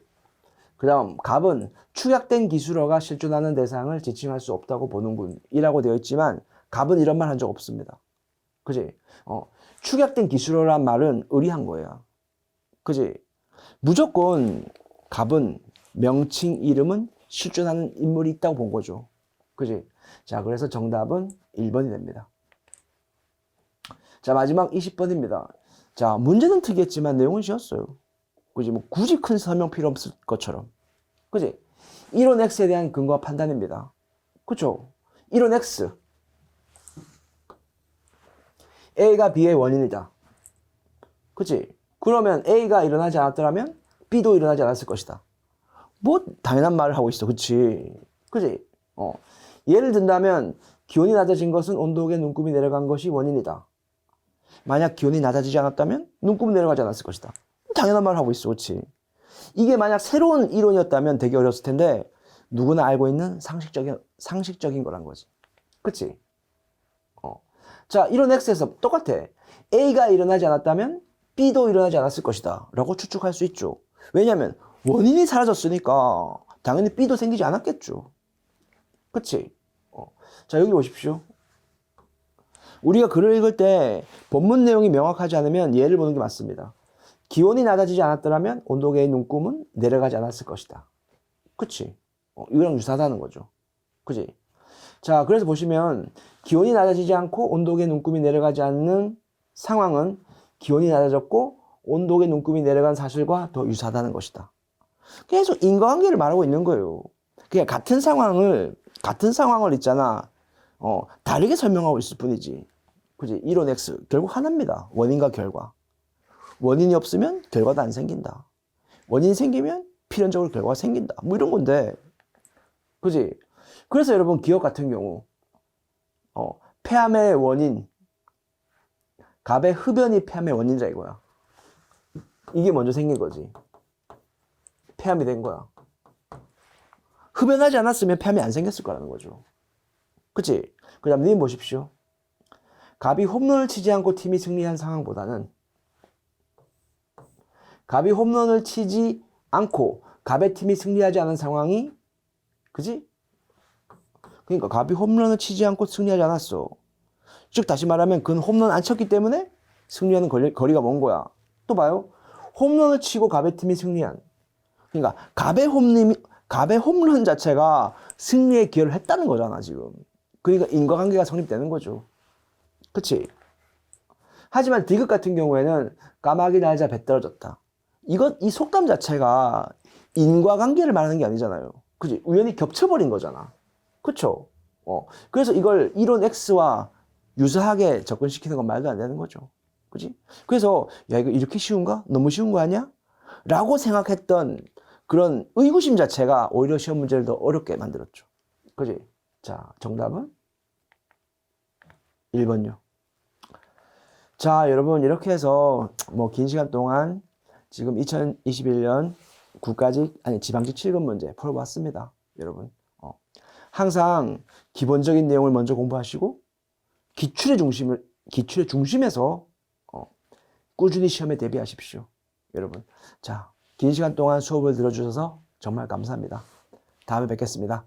그 다음 갑은 축약된 기술어가 실존하는 대상을 지칭할 수 없다고 보는군 이라고 되어 있지만 갑은 이런 말 한 적 없습니다. 그지? 축약된 기술어란 말은 의리한 거야. 그지? 무조건 갑은 명칭 이름은 실존하는 인물이 있다고 본 거죠. 그지? 자, 그래서 정답은 1번이 됩니다. 자, 마지막 20번입니다. 자, 문제는 특이했지만 내용은 쉬웠어요. 그지? 뭐 굳이 큰 설명 필요 없을 것처럼. 그지? 이론 X에 대한 근거와 판단입니다. 그쵸? 이론 X. A가 B의 원인이다. 그치? 그러면 A가 일어나지 않았더라면 B도 일어나지 않았을 것이다. 뭐 당연한 말을 하고 있어. 그치? 그치? 예를 든다면 기온이 낮아진 것은 온도계 눈금이 내려간 것이 원인이다. 만약 기온이 낮아지지 않았다면 눈금이 내려가지 않았을 것이다. 당연한 말을 하고 있어. 그치? 이게 만약 새로운 이론이었다면 되게 어려웠을 텐데 누구나 알고 있는 상식적인 거란 거지. 그치? 자, 이론 X에서 똑같아. A가 일어나지 않았다면 B도 일어나지 않았을 것이다 라고 추측할 수 있죠. 왜냐면 원인이 사라졌으니까 당연히 B도 생기지 않았겠죠. 그치? 자, 여기 보십시오. 우리가 글을 읽을 때 본문 내용이 명확하지 않으면 예를 보는 게 맞습니다. 기온이 낮아지지 않았더라면 온도계의 눈금은 내려가지 않았을 것이다. 그치? 이거랑 유사하다는 거죠. 그치? 자, 그래서 보시면 기온이 낮아지지 않고 온도계 눈금이 내려가지 않는 상황은 기온이 낮아졌고 온도계 눈금이 내려간 사실과 더 유사하다는 것이다. 계속 인과관계를 말하고 있는 거예요. 그냥 같은 상황을 있잖아. 다르게 설명하고 있을 뿐이지. 그지? 이론 X. 결국 하나입니다. 원인과 결과. 원인이 없으면 결과도 안 생긴다. 원인이 생기면 필연적으로 결과가 생긴다. 뭐 이런 건데. 그지? 그래서 여러분 기억 같은 경우 폐암의 원인, 갑의 흡연이 폐암의 원인이다 이거야. 이게 먼저 생긴 거지. 폐암이 된 거야. 흡연하지 않았으면 폐암이 안 생겼을 거라는 거죠. 그치? 그 다음 님 보십시오. 갑이 홈런을 치지 않고 팀이 승리한 상황보다는 갑이 홈런을 치지 않고 갑의 팀이 승리하지 않은 상황이, 그지? 그러니까 갑이 홈런을 치지 않고 승리하지 않았어. 즉 다시 말하면 그는 홈런 안 쳤기 때문에 승리하는 거리가 먼 거야. 또 봐요. 홈런을 치고 갑의 팀이 승리한. 그러니까 갑의 홈런 자체가 승리에 기여를 했다는 거잖아 지금. 그러니까 인과관계가 성립되는 거죠. 그치? 하지만 디귿 같은 경우에는 까마귀 날자 배 떨어졌다. 이 속담 자체가 인과관계를 말하는 게 아니잖아요. 그치? 우연히 겹쳐버린 거잖아. 그쵸? 그래서 이걸 이론 X와 유사하게 접근시키는 건 말도 안 되는 거죠. 그치? 그래서 야 이거 이렇게 쉬운가? 너무 쉬운 거 아니야? 라고 생각했던 그런 의구심 자체가 오히려 시험 문제를 더 어렵게 만들었죠. 그치? 자, 정답은 1번요. 자, 여러분 이렇게 해서 뭐 긴 시간 동안 지금 2021년 지방직 7급 문제 풀어봤습니다. 여러분 항상 기본적인 내용을 먼저 공부하시고 기출의 중심에서 꾸준히 시험에 대비하십시오. 여러분, 자, 긴 시간 동안 수업을 들어주셔서 정말 감사합니다. 다음에 뵙겠습니다.